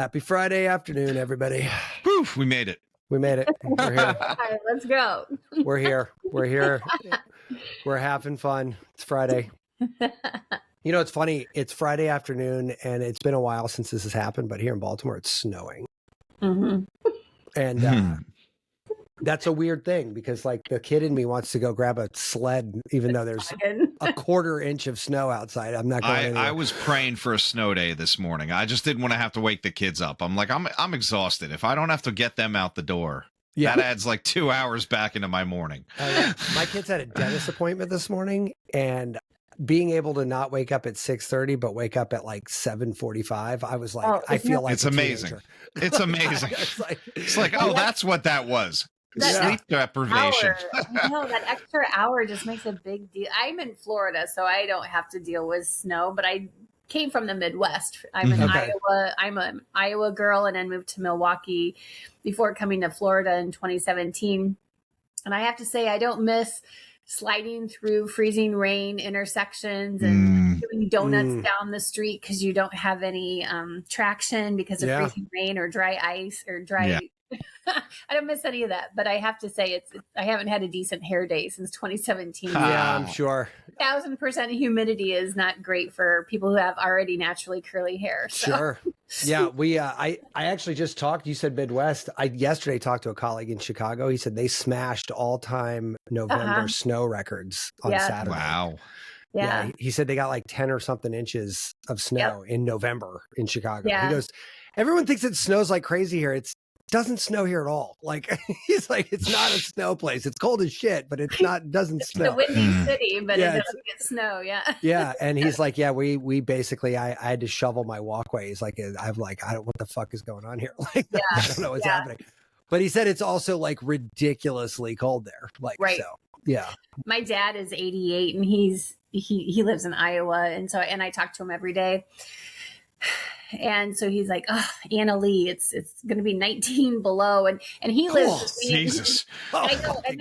Happy Friday afternoon, everybody. Poof, we made it. We made it. We're here. All right, let's go. We're here. We're here. We're having fun. It's Friday. You know, it's funny. It's Friday afternoon, and it's been a while since this has happened, but here in Baltimore, it's snowing. Mm-hmm. And that's a weird thing because, like, the kid in me wants to go grab a sled, even though there's a quarter inch of snow outside. I'm not going I was praying for a snow day this morning. I just didn't want to have to wake the kids up. I'm like, I'm exhausted. If I don't have to get them out the door, that adds like 2 hours back into my morning. My kids had a dentist appointment this morning, and being able to not wake up at 6:30 but wake up at like 7:45, I was like, I feel like it's amazing. It's amazing. It's like, oh, that's what that was. Sleep deprivation. No, that extra hour just makes a big deal. I'm in Florida, so I don't have to deal with snow, but I came from the Midwest. I'm in Iowa. I'm an Iowa girl, and then moved to Milwaukee before coming to Florida in 2017. And I have to say, I don't miss sliding through freezing rain intersections and doing donuts down the street because you don't have any traction because of freezing rain or dry ice or dry. I don't miss any of that, but I have to say I haven't had a decent hair day since 2017. Yeah, I'm sure. 1,000% humidity is not great for people who have already naturally curly hair. So. Sure. Yeah, I actually just talked. You said Midwest. I yesterday talked to a colleague in Chicago. He said they smashed all-time November snow records on Saturday. Wow. Yeah. He said they got like 10 or something inches of snow in November in Chicago. He goes, everyone thinks it snows like crazy here. It doesn't snow here at all. Like, he's like, it's not a snow place. It's cold as shit, but it doesn't snow. It's a windy city, but it doesn't get snow. Yeah. And he's like, we basically, I had to shovel my walkways. Like, I'm like, I don't, what the fuck is going on here? Like, I don't know what's happening. But he said it's also like ridiculously cold there. Like, so, yeah. My dad is 88 and he lives in Iowa. And I talk to him every day. And so he's like, oh, Annalee, it's going to be 19 below. And he lives with me. Jesus. I know. And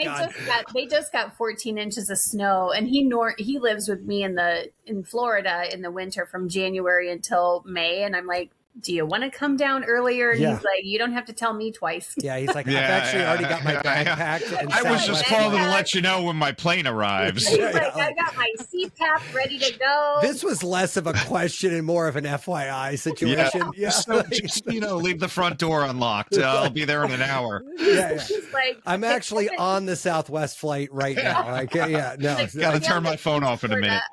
they just got 14 inches of snow. And he lives with me in Florida in the winter from January until May. And I'm like, do you want to come down earlier? And he's like, you don't have to tell me twice. Yeah, he's like, I've actually already got my bag packed. And I was just calling to let you know when my plane arrives. He's like, I got my CPAP ready to go. This was less of a question and more of an FYI situation. Yeah. So just, leave the front door unlocked. I'll be there in an hour. Like, I'm actually on the Southwest flight right now. Like, got to turn my phone off in a minute.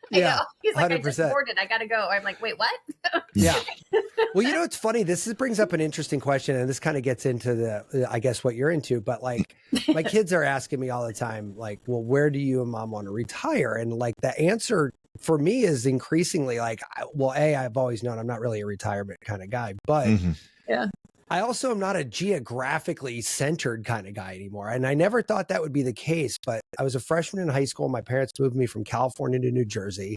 Yeah, he's like, 100%. I just boarded. I got to go. I'm like, wait, what? Yeah. Well, it's funny. This brings up an interesting question, and this kind of gets into I guess what you're into. But like, my kids are asking me all the time, like, well, where do you and mom want to retire? And like, the answer for me is increasingly like, well, I've always known I'm not really a retirement kind of guy, but I also am not a geographically centered kind of guy anymore. And I never thought that would be the case, but I was a freshman in high school. My parents moved me from California to New Jersey.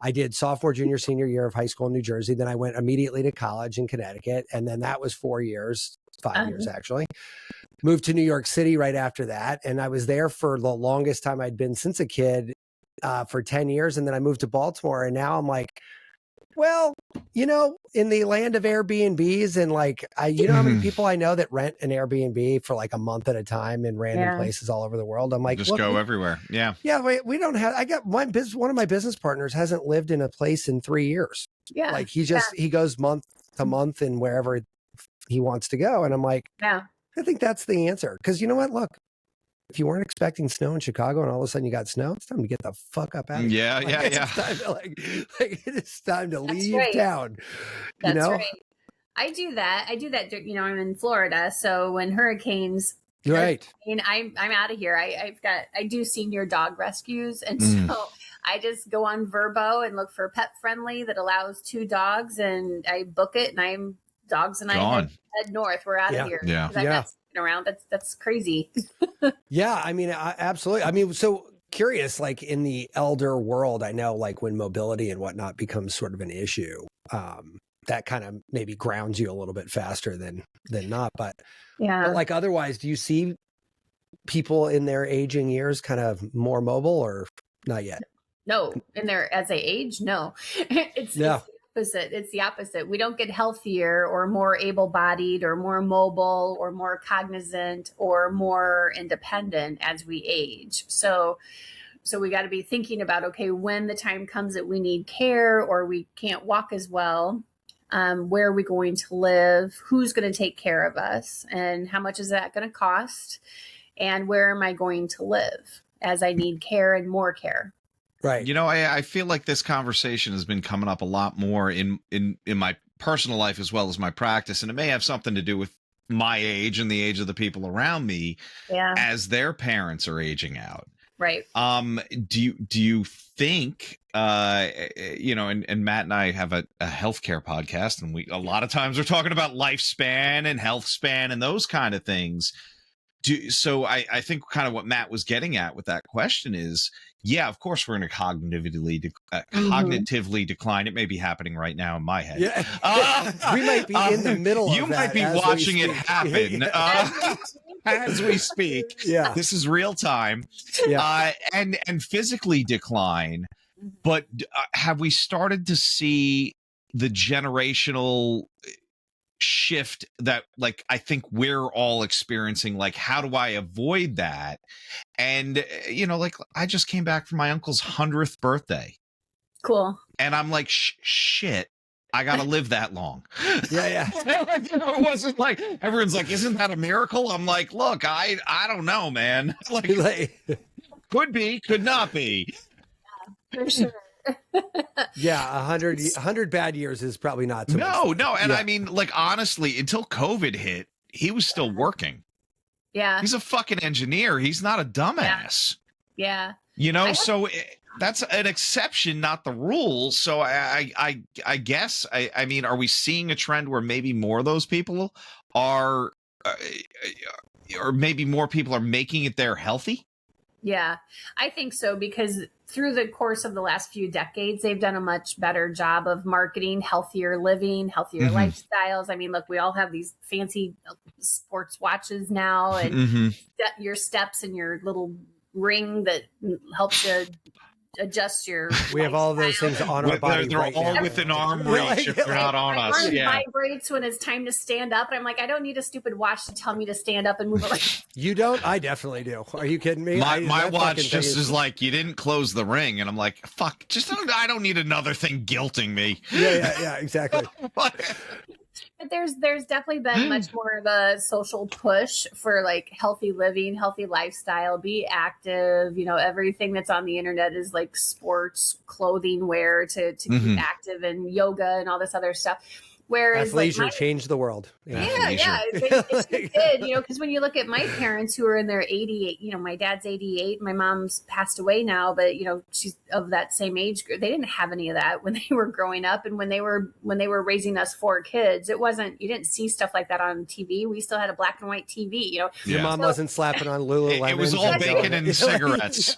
I did sophomore, junior, senior year of high school in New Jersey. Then I went immediately to college in Connecticut. And then that was 4 years, 5 years actually. Moved to New York City right after that. And I was there for the longest time I'd been since a kid, for 10 years. And then I moved to Baltimore. And now I'm like, well, in the land of Airbnbs and like, how many people I know that rent an Airbnb for like a month at a time in random places all over the world. I'm like, just go everywhere. Yeah. Yeah. We don't have, I got one of my business partners hasn't lived in a place in 3 years. Yeah. Like he goes month to month and wherever he wants to go. And I'm like, I think that's the answer. Cause you know what? Look, if you weren't expecting snow in Chicago and all of a sudden you got snow, it's time to get the fuck up out of here. It's time to it is time to leave town. That's right. I do that. I'm in Florida. So when hurricanes, I'm out of here. I do senior dog rescues. And so I just go on Verbo and look for pet friendly that allows 2 dogs and I book it and I head north. We're out of here. Yeah. Around that's crazy. Yeah, I mean, absolutely. I mean, so curious, like in the elder world, I know like when mobility and whatnot becomes sort of an issue, that kind of maybe grounds you a little bit faster than not. But like otherwise, do you see people in their aging years kind of more mobile or not yet? No, in their as they age, no. It's opposite. It's the opposite. We don't get healthier or more able-bodied or more mobile or more cognizant or more independent as we age. So we got to be thinking about, okay, when the time comes that we need care or we can't walk as well, where are we going to live? Who's going to take care of us? And how much is that going to cost? And where am I going to live as I need care and more care? Right. You know, I feel like this conversation has been coming up a lot more in my personal life as well as my practice. And it may have something to do with my age and the age of the people around me as their parents are aging out. Right. Do you think, you know, and Matt and I have a healthcare podcast, and a lot of times we're talking about lifespan and health span and those kind of things. So I think kind of what Matt was getting at with that question is, yeah, of course we're going to cognitively decline. It may be happening right now in my head. Yeah. We might be in the middle of that. You might be watching it happen as we speak. Yeah. This is real time. Yeah. And physically decline. But have we started to see the generational shift that, like, I think we're all experiencing? Like, how do I avoid that? And you know, like, I just came back from my uncle's 100th birthday. Cool. And I'm like, shit, I gotta live that long. Yeah. You know, it wasn't like everyone's like, isn't that a miracle? I'm like, look, I don't know, man. Like, could be, could not be. For sure. Yeah, 100 bad years is probably not so much. No. And I mean, like, honestly, until COVID hit, he was still working. Yeah. He's a fucking engineer. He's not a dumbass. Yeah. You know, so that's an exception, not the rule. So I guess, I mean, are we seeing a trend where maybe more of those people are, or maybe more people are making it there healthy? Yeah, I think so, because through the course of the last few decades, they've done a much better job of marketing healthier living, healthier lifestyles. I mean, look, we all have these fancy sports watches now, and your steps and your little ring that helps you adjust your we have all of those things on our body. They're right all now. within arm reach if they're not on my us. arm Yeah. vibrates when it's time to stand up, and I'm like, I don't need a stupid watch to tell me to stand up and move around. You don't? I definitely do. Are you kidding me? My watch just is like, you didn't close the ring, and I'm like, fuck, I don't need another thing guilting me. Yeah, exactly. But there's definitely been much more of a social push for like healthy living, healthy lifestyle, be active. You know, everything that's on the internet is like sports clothing wear to keep active, and yoga and all this other stuff. Whereas athleisure changed the world. Yeah, it did, you know, because when you look at my parents who are in their 88, you know, my dad's 88, my mom's passed away now, but you know, she's of that same age group. They didn't have any of that when they were growing up, and when they were raising us 4 kids. It wasn't, you didn't see stuff like that on TV. We still had a black and white TV, you know. Your mom wasn't slapping on Lululemon. It was all bacon and cigarettes.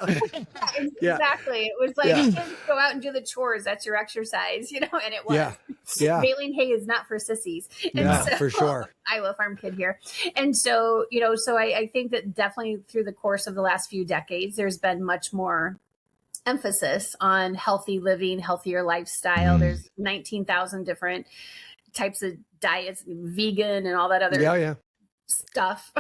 Exactly. It was like, kids, go out and do the chores. That's your exercise, you know, and it was. Yeah. Baling hay is not for sissies. And for sure. Iowa farm kid here. And so, you know, so I think that definitely through the course of the last few decades, there's been much more emphasis on healthy living, healthier lifestyle. There's 19,000 different types of diets, vegan and all that other stuff.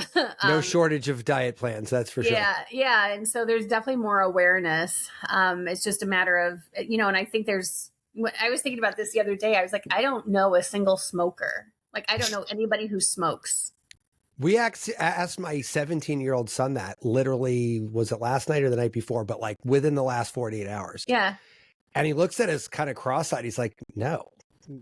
No shortage of diet plans, that's for sure. Yeah. And so there's definitely more awareness. It's just a matter of, you know, and I think I was thinking about this the other day. I was like, I don't know a single smoker. Like, I don't know anybody who smokes. We asked my 17-year-old son that, literally, was it last night or the night before, but like within the last 48 hours. Yeah. And he looks at us kind of cross-eyed. He's like, no.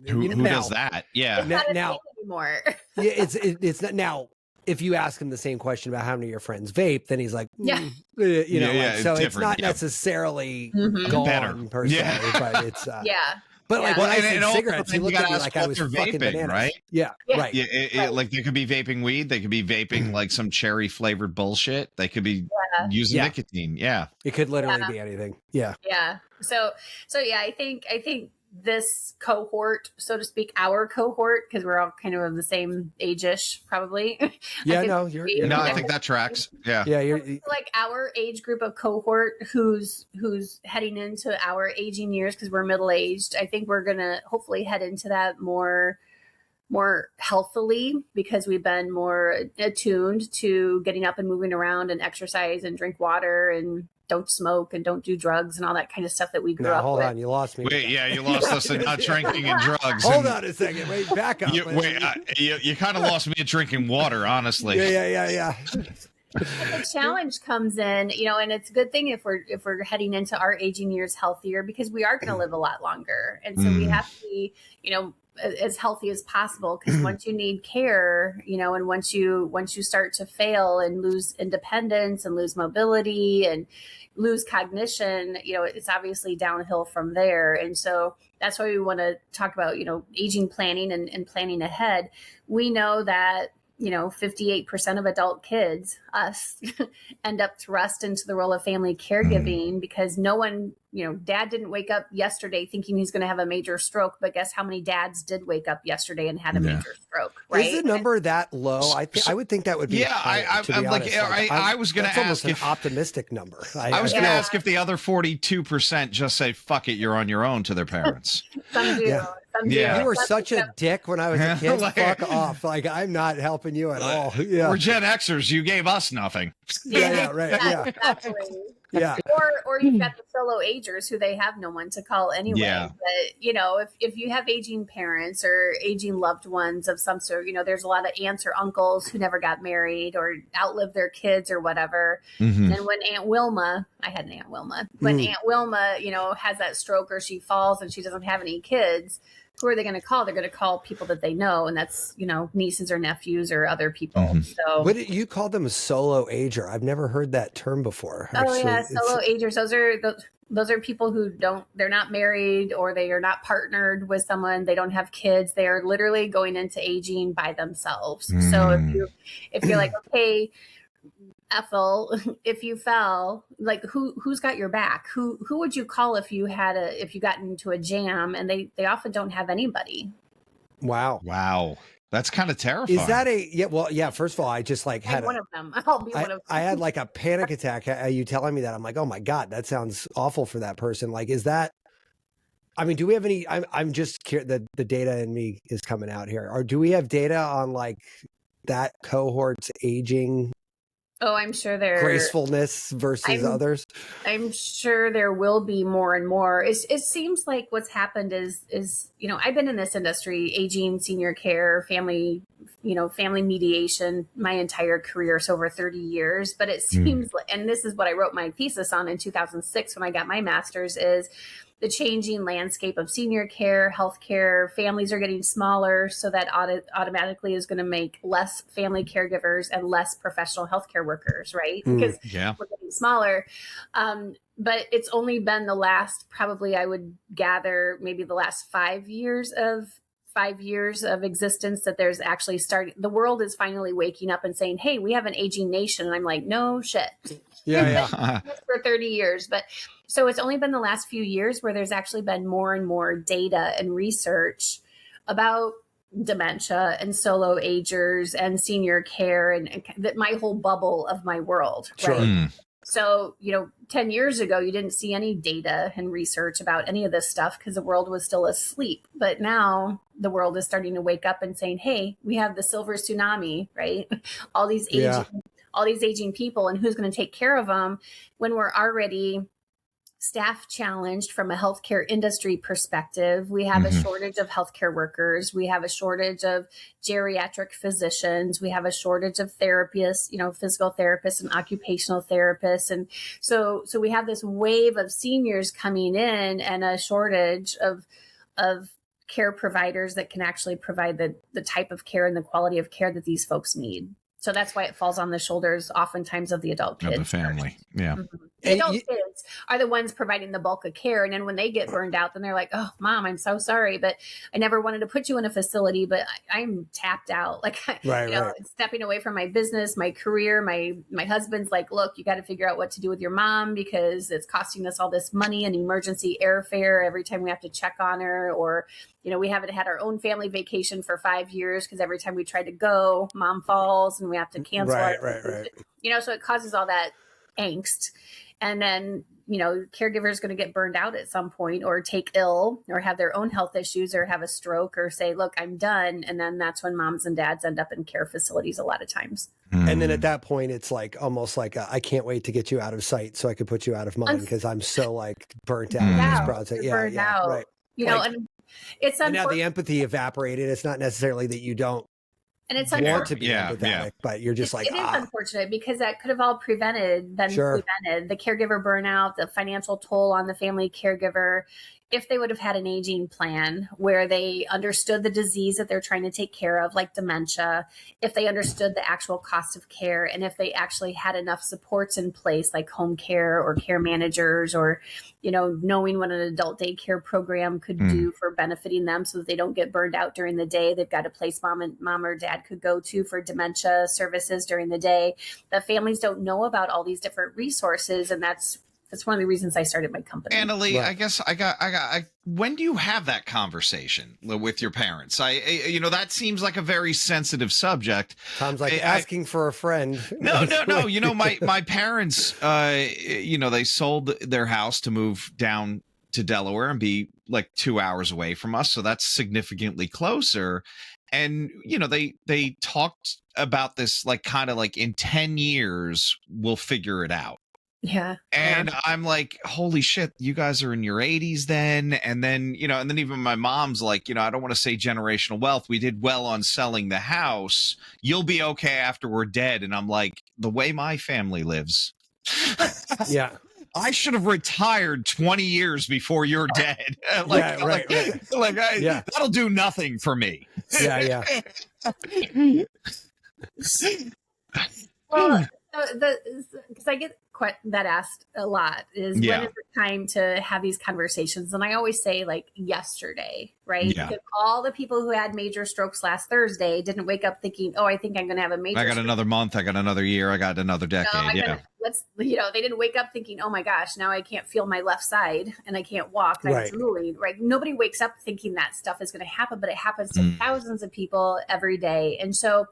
Who does that? Yeah. It's not a thing anymore. It's not now. If you ask him the same question about how many of your friends vape, then he's like, you know, so it's not necessarily gone per se, but it's But like when I say cigarettes, he looked at me like I was fucking bananas. Right? Yeah, right. Like they could be vaping weed, they could be vaping like some cherry flavored bullshit. They could be using nicotine. Yeah, it could literally be anything. Yeah. So yeah, I think this cohort, so to speak, our cohort, because we're all kind of the same age-ish, probably. Yeah, no, you're no, I think that tracks. Yeah. Yeah, you're like our age group of cohort who's heading into our aging years, because we're middle-aged. I think we're gonna hopefully head into that more healthily, because we've been more attuned to getting up and moving around and exercise and drink water and don't smoke and don't do drugs and all that kind of stuff that we grew up hold with. on, you lost me. Wait, yeah, you lost us at not drinking and drugs. Hold on a second. Wait, back up. You kind of lost me at drinking water, honestly. Yeah. The challenge comes in, you know, and it's a good thing if we're heading into our aging years healthier, because we are going to live a lot longer, and so we have to be, you know, as healthy as possible, because once you need care, you know, and once you start to fail and lose independence and lose mobility and lose cognition, you know, it's obviously downhill from there. And so that's why we want to talk about, you know, aging planning and planning ahead. We know that, you know, 58% of adult kids, us, end up thrust into the role of family caregiving, because no one, you know, dad didn't wake up yesterday thinking he's going to have a major stroke, but guess how many dads did wake up yesterday and had a major stroke, right? Is the number that low? I would think that would be higher, I was going to ask if an optimistic number. I was going to ask if the other 42% just say, fuck it, you're on your own to their parents. Some do. Yeah. Some do. You were such a dick when I was a kid. Like- Fuck off. Like, I'm not helping you at all. Yeah. We're Gen Xers. You gave us nothing. Yeah, right. Yeah. Exactly. Yeah. Or you've got the solo agers who they have no one to call anyway. Yeah. But, you know, if you have aging parents or aging loved ones of some sort, you know, there's a lot of aunts or uncles who never got married or outlived their kids or whatever. Mm-hmm. And when Aunt Wilma, I had an Aunt Wilma, when Aunt Wilma, you know, has that stroke or she falls and she doesn't have any kids, who are they going to call? They're going to call people that they know, and that's, you know, nieces or nephews or other people. So, what you call them a solo ager? I've never heard that term before. Actually, yeah, solo agers. Those are people who they're not married, or they are not partnered with someone. They don't have kids. They are literally going into aging by themselves. So if you're like, okay, Ethel, if you fell, like who's got your back? Who would you call if you got into a jam? And they often don't have anybody. Wow. That's kind of terrifying. Is that first of all, I just like had one of them. I'll be one of them. I had like a panic attack. You telling me that, I'm like, oh my God, that sounds awful for that person. Like, is that, I mean, do we have any, I'm just curious, the data in me is coming out here. Or do we have data on like that cohort's aging? Oh, I'm sure gracefulness versus others. I'm sure there will be more and more. It seems like what's happened is, you know, I've been in this industry, aging, senior care, family mediation, my entire career, so over 30 years. But it seems like, and this is what I wrote my thesis on in 2006 when I got my master's, is the changing landscape of senior care, healthcare. Families are getting smaller, so that automatically is going to make less family caregivers and less professional healthcare workers, right? Because we're getting smaller. But it's only been the last, probably I would gather, maybe the last 5 years of existence that there's actually the world is finally waking up and saying, hey, we have an aging nation. And I'm like, no shit. Yeah. For 30 years. But so it's only been the last few years where there's actually been more and more data and research about dementia and solo agers and senior care and that my whole bubble of my world. Sure. Right. So, 10 years ago, you didn't see any data and research about any of this stuff because the world was still asleep. But now the world is starting to wake up and saying, hey, we have the silver tsunami, right? All these aging people, and who's going to take care of them when we're already staff challenged from a healthcare industry perspective. We have a shortage of healthcare workers. We have a shortage of geriatric physicians. We have a shortage of therapists, physical therapists and occupational therapists. And so we have this wave of seniors coming in and a shortage of care providers that can actually provide the type of care and the quality of care that these folks need. So that's why it falls on the shoulders oftentimes of the adult kids. Of the family. Yeah. The adult kids are the ones providing the bulk of care. And then when they get burned out, then they're like, oh, mom, I'm so sorry, but I never wanted to put you in a facility, but I'm tapped out. Like, stepping away from my business, my career, my husband's like, look, you got to figure out what to do with your mom because it's costing us all this money and emergency airfare every time we have to check on her. Or, we haven't had our own family vacation for 5 years because every time we try to go, mom falls and we have to cancel. Right. So it causes all that angst. And then, caregiver is going to get burned out at some point or take ill or have their own health issues or have a stroke or say, look, I'm done. And then that's when moms and dads end up in care facilities a lot of times. And then at that point, it's like almost like I can't wait to get you out of sight so I could put you out of mind because I'm so like burnt out. Yeah, this project. Burnt out. Right. And it's and now the empathy evaporated. It's not necessarily that you don't want to be empathetic, but you're just it is unfortunate because that could have all been prevented. The caregiver burnout, the financial toll on the family caregiver, if they would have had an aging plan where they understood the disease that they're trying to take care of, like dementia, if they understood the actual cost of care, and if they actually had enough supports in place, like home care or care managers, or, knowing what an adult daycare program could do for benefiting them so that they don't get burned out during the day. They've got a place mom or dad could go to for dementia services during the day. The families don't know about all these different resources, and that's one of the reasons I started my company. Annalee, I guess when do you have that conversation with your parents? That seems like a very sensitive subject. Tom's like asking for a friend. No. My parents, they sold their house to move down to Delaware and be like 2 hours away from us. So that's significantly closer. And, they talked about this, like, kind of like in 10 years, we'll figure it out. Yeah. And I'm like, holy shit, you guys are in your 80s then. And then, and then even my mom's like, I don't want to say generational wealth. We did well on selling the house. You'll be okay after we're dead. And I'm like, the way my family lives. Yeah. I should have retired 20 years before you're dead. That'll do nothing for me. Yeah. Well, because I get that asked a lot is when is the time to have these conversations? And I always say like yesterday, right? Yeah. Because all the people who had major strokes last Thursday didn't wake up thinking, oh, I think I'm going to have a major I got stroke. Another month. I got another year. I got another decade. They didn't wake up thinking, oh my gosh, now I can't feel my left side and I can't walk and I'm drooling, right? Nobody wakes up thinking that stuff is going to happen, but it happens to thousands of people every day. And so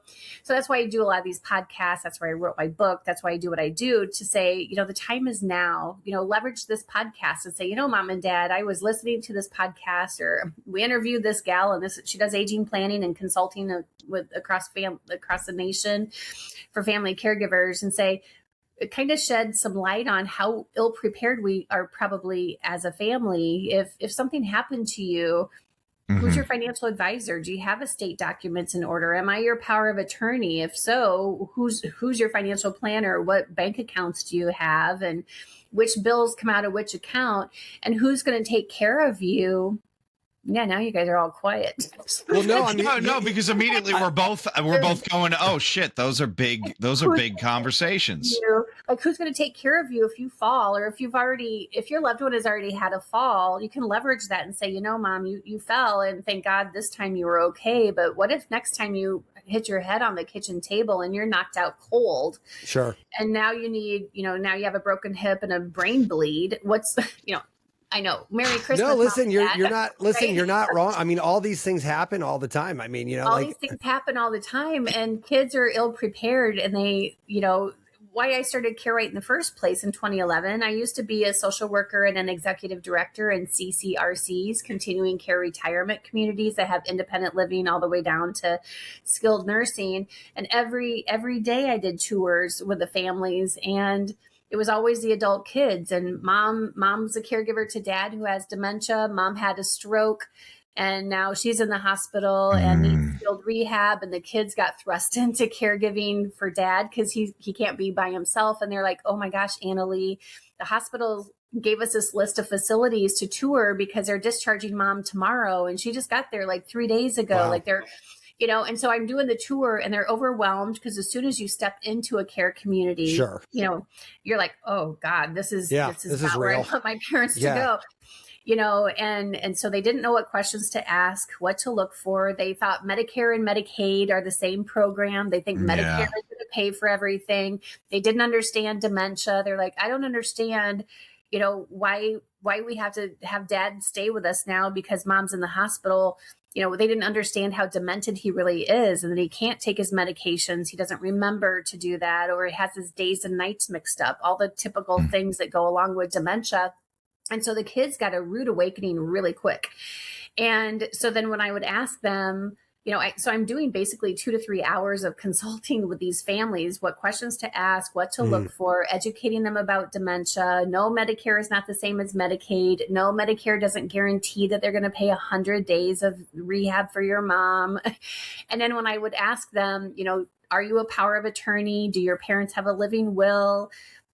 that's why I do a lot of these podcasts. That's why I wrote my book. That's why I do what I do, to say, the time is now, leverage this podcast and say, mom and dad, I was listening to this podcast, or we interviewed this gal and she does aging planning and consulting across the nation for family caregivers, and say, it kind of shed some light on how ill prepared we are probably as a family. If something happened to you, who's your financial advisor? Do you have estate documents in order? Am I your power of attorney? If so, who's your financial planner? What bank accounts do you have? And which bills come out of which account? And who's going to take care of you? Yeah, now you guys are all quiet. Well, no, because immediately we're both going, oh shit, those are big conversations. Like, who's going to take care of you if you fall, or if your loved one has already had a fall? You can leverage that and say, mom, you fell, and thank God this time you were okay. But what if next time you hit your head on the kitchen table and you're knocked out cold? Sure. And now you need, now you have a broken hip and a brain bleed. What's, I know. Merry Christmas. No, listen, you're not wrong. I mean, all these things happen all the time. I mean, these things happen all the time, and kids are ill prepared, and they, why I started Care Right in the first place in 2011. I used to be a social worker and an executive director in CCRCs, continuing care retirement communities that have independent living all the way down to skilled nursing. And every day I did tours with the families, and it was always the adult kids, and mom's a caregiver to dad who has dementia. Mom had a stroke and now she's in the hospital and needs skilled rehab. And the kids got thrust into caregiving for dad because he can't be by himself. And they're like, oh my gosh, Annalee, the hospital gave us this list of facilities to tour because they're discharging mom tomorrow. And she just got there like 3 days ago. Wow. Like And so I'm doing the tour and they're overwhelmed because as soon as you step into a care community, sure, you're like, oh God, this is not where real. I want my parents to go. And so they didn't know what questions to ask, what to look for. They thought Medicare and Medicaid are the same program. They think Medicare is going to pay for everything. They didn't understand dementia. They're like, I don't understand, why we have to have dad stay with us now because mom's in the hospital. They didn't understand how demented he really is and that he can't take his medications. He doesn't remember to do that, or he has his days and nights mixed up, all the typical things that go along with dementia. And so the kids got a rude awakening really quick. And so then when I would ask them, so I'm doing basically 2 to 3 hours of consulting with these families, what questions to ask, what to look for, educating them about dementia. No, Medicare is not the same as Medicaid. No, Medicare doesn't guarantee that they're going to pay 100 days of rehab for your mom. And then when I would ask them, are you a power of attorney? Do your parents have a living will?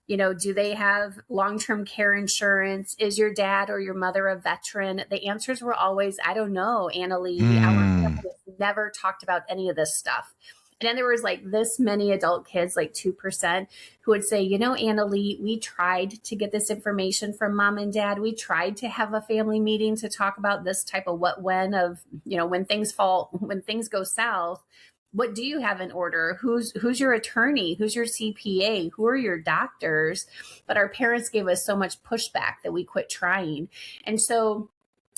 Do they have long-term care insurance? Is your dad or your mother a veteran? The answers were always, I don't know, Annalee. Our family never talked about any of this stuff. And then there was like this many adult kids, like 2%, who would say, Annalee, we tried to get this information from mom and dad. We tried to have a family meeting to talk about this type of what, when of, when things go south. What do you have in order? Who's your attorney? Who's your CPA? Who are your doctors? But our parents gave us so much pushback that we quit trying. And so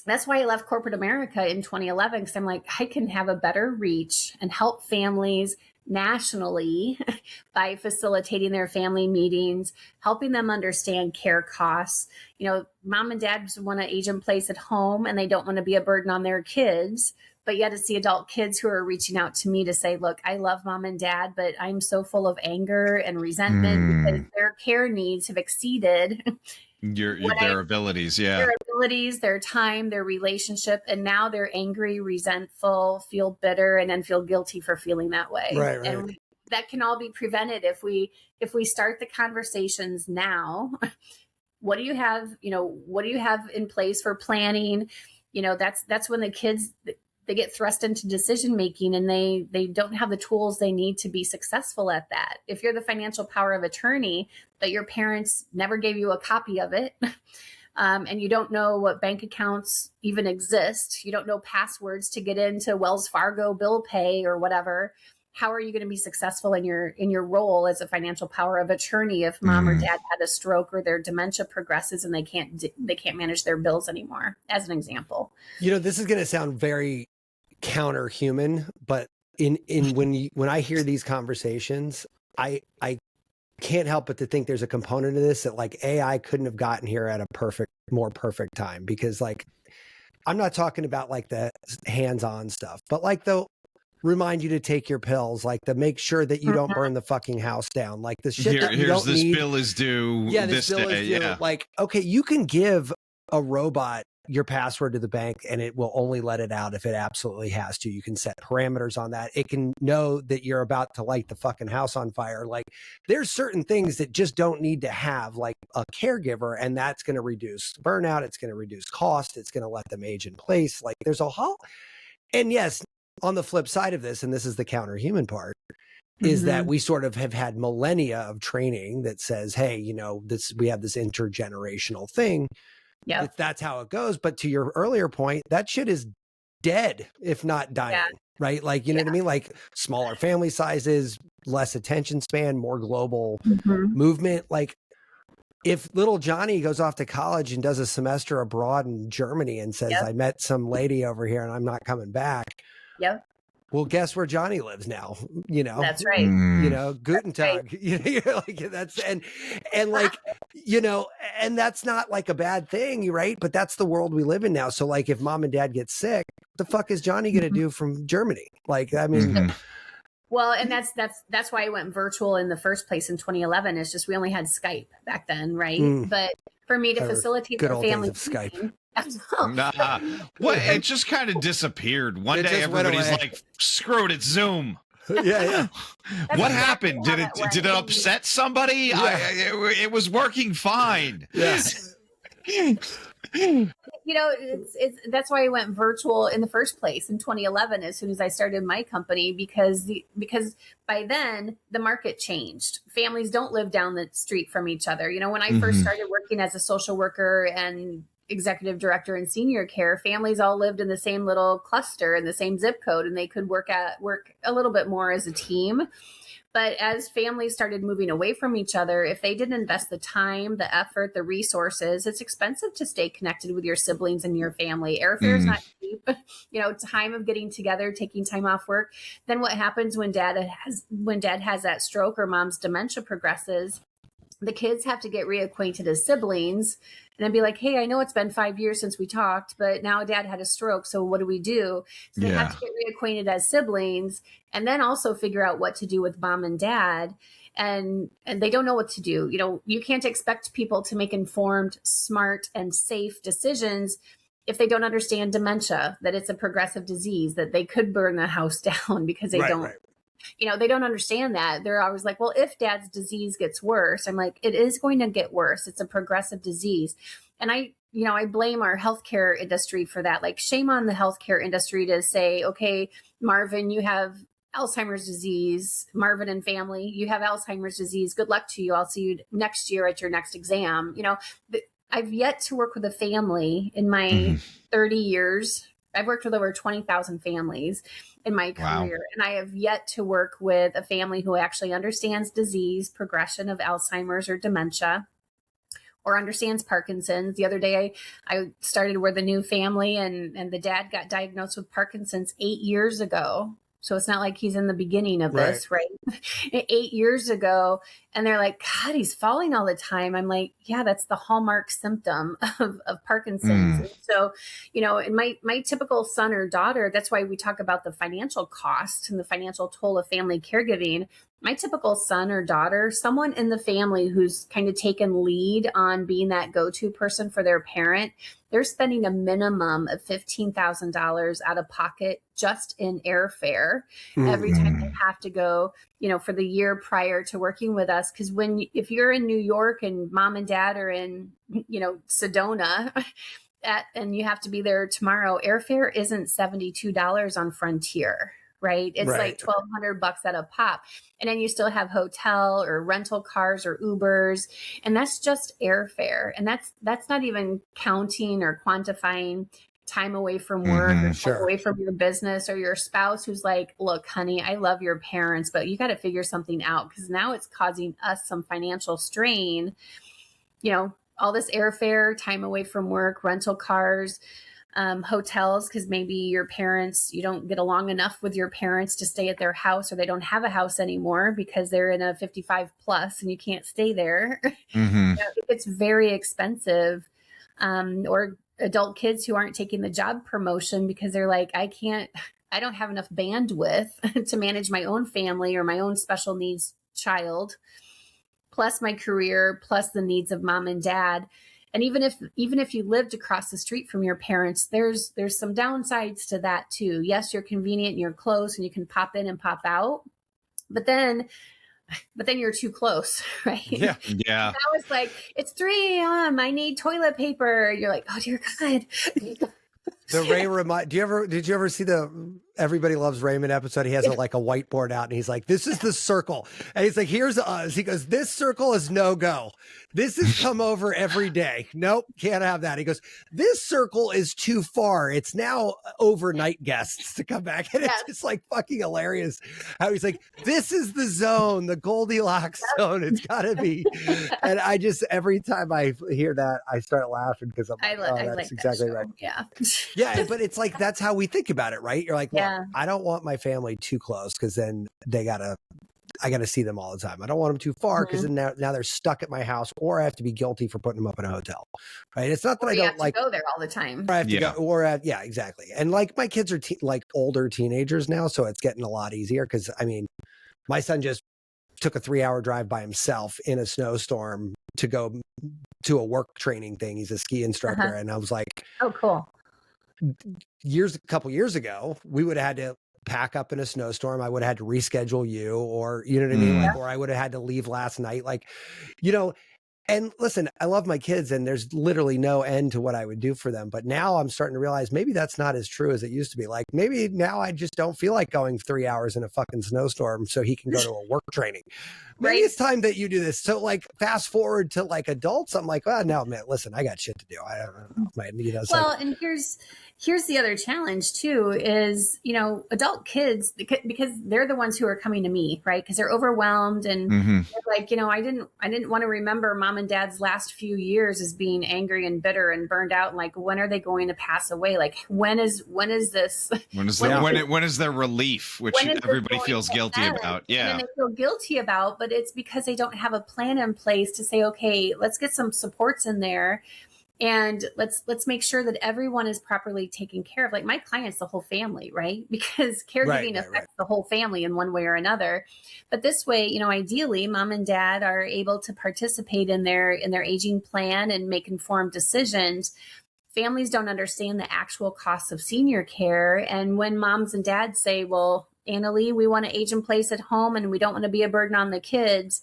that's why I left corporate America in 2011, because I'm like, I can have a better reach and help families nationally by facilitating their family meetings, helping them understand care costs. Mom and dad want to age in place at home and they don't want to be a burden on their kids. But yet it's the adult kids who are reaching out to me to say, look, I love mom and dad, but I'm so full of anger and resentment because their care needs have exceeded their abilities. Yeah. Their abilities, their time, their relationship. And now they're angry, resentful, feel bitter, and then feel guilty for feeling that way. Right. And that can all be prevented if we start the conversations now. What do you have? What do you have in place for planning? That's when the kids, they get thrust into decision making and they don't have the tools they need to be successful at that. If you're the financial power of attorney, but your parents never gave you a copy of it, and you don't know what bank accounts even exist, you don't know passwords to get into Wells Fargo bill pay or whatever, how are you going to be successful in your role as a financial power of attorney if mom or dad had a stroke or their dementia progresses and they can't manage their bills anymore, as an example? This is going to sound very counter-human, but when I hear these conversations, I can't help but to think there's a component of this that like AI couldn't have gotten here at a more perfect time, because like I'm not talking about like the hands-on stuff, but like they'll remind you to take your pills, like to make sure that you don't burn the fucking house down, like the shit that you don't need. Bill is due. This bill is due. Yeah. Like, okay, you can give a robot your password to the bank and it will only let it out if it absolutely has to. You can set parameters on that. It can know that you're about to light the fucking house on fire. Like there's certain things that just don't need to have like a caregiver, and that's going to reduce burnout. It's going to reduce cost. It's going to let them age in place. Like there's a whole, and yes, on the flip side of this, and this is the counter-human part, is that we sort of have had millennia of training that says, hey, we have this intergenerational thing. Yeah, that's how it goes. But to your earlier point, that shit is dead, if not dying, right? Like, you know what I mean? Like smaller family sizes, less attention span, more global movement. Like if little Johnny goes off to college and does a semester abroad in Germany and says, I met some lady over here and I'm not coming back. Yep. Well, guess where Johnny lives now? That's right. Guten Tag. Right. Like that's and like and that's not like a bad thing, right? But that's the world we live in now. So like, if mom and dad get sick, what the fuck is Johnny going to do from Germany? Like, I mean. Well, and that's why I went virtual in the first place in 2011. It's just we only had Skype back then, right? But for me to facilitate the family, Skype. Nah. What? It just kind of disappeared. One day everybody's like, screw it, it's Zoom. Yeah. What happened? Did it upset somebody? Yeah. It was working fine. Yeah. You know, it's that's why I went virtual in the first place in 2011 as soon as I started my company, because by then the market changed. Families don't live down the street from each other. You know, when I first started working as a social worker and executive director in senior care, families all lived in the same little cluster in the same zip code, and they could work a little bit more as a team. But as families started moving away from each other, if they didn't invest the time, the effort, the resources, it's expensive to stay connected with your siblings and your family. Airfare is not cheap. You know, time of getting together, taking time off work. Then what happens when dad has that stroke or mom's dementia progresses? The kids have to get reacquainted as siblings and then be like, hey, I know it's been 5 years since we talked, but now dad had a stroke. So what do we do? So they have to get reacquainted as siblings and then also figure out what to do with mom and dad. And they don't know what to do. You know, you can't expect people to make informed, smart, and safe decisions if they don't understand dementia, that it's a progressive disease, that they could burn the house down because they don't. Right. You know, they don't understand that. They're always like, well, if dad's disease gets worse, I'm like, it is going to get worse. It's a progressive disease. And I blame our healthcare industry for that. Like, shame on the healthcare industry to say, okay, Marvin, you have Alzheimer's disease. Marvin and family, you have Alzheimer's disease. Good luck to you. I'll see you next year at your next exam. You know, I've yet to work with a family in my 30 years. I've worked with over 20,000 families in my career, and I have yet to work with a family who actually understands disease, progression of Alzheimer's or dementia, or understands Parkinson's. The other day, I started with a new family, and the dad got diagnosed with Parkinson's 8 years ago. So it's not like he's in the beginning of this, right? 8 years ago. And they're like, God, he's falling all the time. I'm like, yeah, that's the hallmark symptom of Parkinson's. And so, you know, in my typical son or daughter, that's why we talk about the financial cost and the financial toll of family caregiving. My typical son or daughter, someone in the family who's kind of taken lead on being that go-to person for their parent, they're spending a minimum of $15,000 out of pocket just in airfare every time they have to go, you know, for the year prior to working with us. Because if you're in New York and mom and dad are in, you know, Sedona, and you have to be there tomorrow, airfare isn't $72 on Frontier. Right. It's like $1,200 at a pop. And then you still have hotel or rental cars or Ubers. And that's just airfare. And that's not even counting or quantifying time away from work or time away from your business, or your spouse who's like, look, honey, I love your parents, but you got to figure something out, because now it's causing us some financial strain. You know, all this airfare, time away from work, rental cars, hotels, because maybe your parents, you don't get along enough with your parents to stay at their house, or they don't have a house anymore because they're in a 55 plus and you can't stay there. You know, it's very expensive. Or adult kids who aren't taking the job promotion because they're like, I don't have enough bandwidth to manage my own family or my own special needs child, plus my career, plus the needs of mom and dad. And even if you lived across the street from your parents, there's some downsides to that too. Yes, you're convenient and you're close and you can pop in and pop out, but then you're too close, right? Yeah. Now it's like, it's 3 a.m. I need toilet paper. You're like, oh dear God. The Ray did you ever see the Everybody Loves Raymond episode? He has a whiteboard out and he's like, this is the circle. And he's like, here's us. He goes, this circle is no go. This is come over every day. Nope, can't have that. He goes, this circle is too far. It's now overnight guests to come back. And it's just like fucking hilarious how he's like, this is the zone, the Goldilocks zone. It's gotta be. And I just, every time I hear that, I start laughing because I'm like, that's exactly right. Yeah. Yeah, but it's like, that's how we think about it, right? You're like, well, I don't want my family too close because then I gotta see them all the time. I don't want them too far because then now they're stuck at my house, or I have to be guilty for putting them up in a hotel, right? It's not that I don't like go there all the time. I have to go, exactly. And like my kids are older teenagers now, so it's getting a lot easier because I mean, my son just took a 3-hour drive by himself in a snowstorm to go to a work training thing. He's a ski instructor, and I was like, oh, cool. A couple years ago, we would have had to pack up in a snowstorm. I would have had to reschedule you, or you know what I mean? Like, or I would have had to leave last night. Like, you know, And listen, I love my kids and there's literally no end to what I would do for them. But now I'm starting to realize maybe that's not as true as it used to be. Like maybe now I just don't feel like going 3 hours in a fucking snowstorm so he can go to a work training. Maybe it's time that you do this. So like fast forward to like adults, I'm like, well, no, man, listen, I got shit to do. I don't know. Well, and here's the other challenge too is, adult kids, because they're the ones who are coming to me, right? Because they're overwhelmed and they're like, I didn't want to remember mom and dad's last few years as being angry and bitter and burned out. And like, when are they going to pass away? Like, when is this? When is their relief, which everybody feels guilty about? Yeah. And they feel guilty about, but it's because they don't have a plan in place to say, okay, let's get some supports in there. And let's make sure that everyone is properly taken care of. Like my clients, the whole family, right? Because caregiving affects the whole family in one way or another. But this way, ideally, mom and dad are able to participate in their aging plan and make informed decisions. Families don't understand the actual costs of senior care. And when moms and dads say, well, Annalee, we want to age in place at home and we don't want to be a burden on the kids.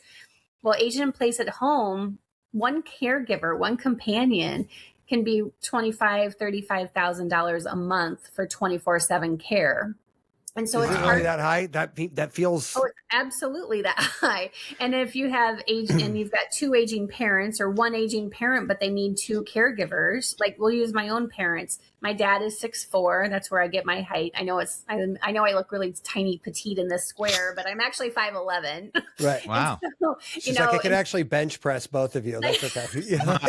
Well, aging in place at home, one caregiver, one companion can be $25,000, $35,000 a month for 24/7 care. And so it's really that high. That feels it's absolutely that high. And if you have and you've got two aging parents or one aging parent, but they need two caregivers, like we'll use my own parents. My dad is 6'4". That's where I get my height. I know I look really tiny, petite in this square, but I'm actually 5'11". Right. Wow. So, She's like, I could actually bench press both of you. That's okay. Yeah,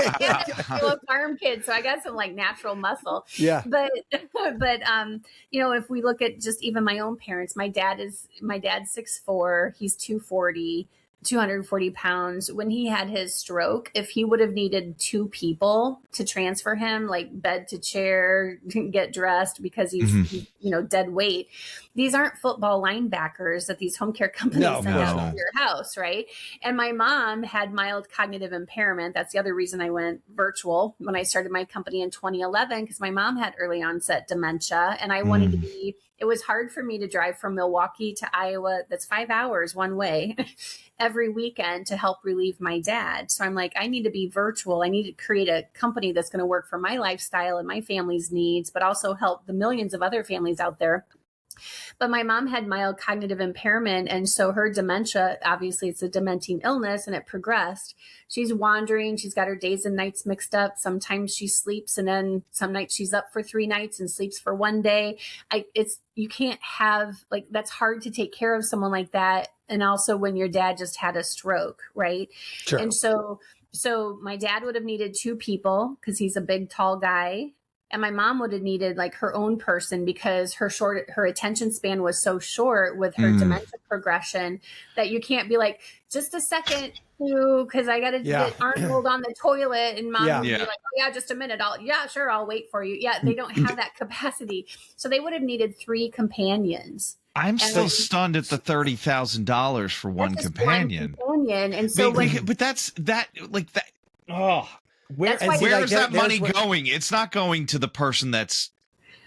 I'm a farm kid, so I got some like natural muscle. Yeah. But if we look at just even my own parents, my dad's 6'4", he's 240 pounds. When he had his stroke, if he would have needed two people to transfer him, like bed to chair, get dressed because he's dead weight. These aren't football linebackers that these home care companies send out to your house, right? And my mom had mild cognitive impairment. That's the other reason I went virtual when I started my company in 2011, because my mom had early onset dementia and I wanted to be. It was hard for me to drive from Milwaukee to Iowa. That's 5 hours one way every weekend to help relieve my dad. So I'm like, I need to be virtual. I need to create a company that's going to work for my lifestyle and my family's needs, but also help the millions of other families out there. But my mom had mild cognitive impairment. And so her dementia, obviously it's a dementing illness, and it progressed. She's wandering. She's got her days and nights mixed up. Sometimes she sleeps, and then some nights she's up for 3 nights and sleeps for 1 day. You can't have, like, that's hard to take care of someone like that. And also when your dad just had a stroke, right? Sure. And so my dad would have needed 2 people because he's a big, tall guy. And my mom would have needed like her own person because her attention span was so short with her dementia progression that you can't be like, just a second, because I got to get Arnold on the toilet, and mom would be like, oh yeah, just a minute. I'll wait for you. Yeah, they don't have that capacity. So they would have needed 3 companions. I'm still stunned at the $30,000 for one companion. And so but that's that, like that. Oh. Where is that money going? It's not going to the person that's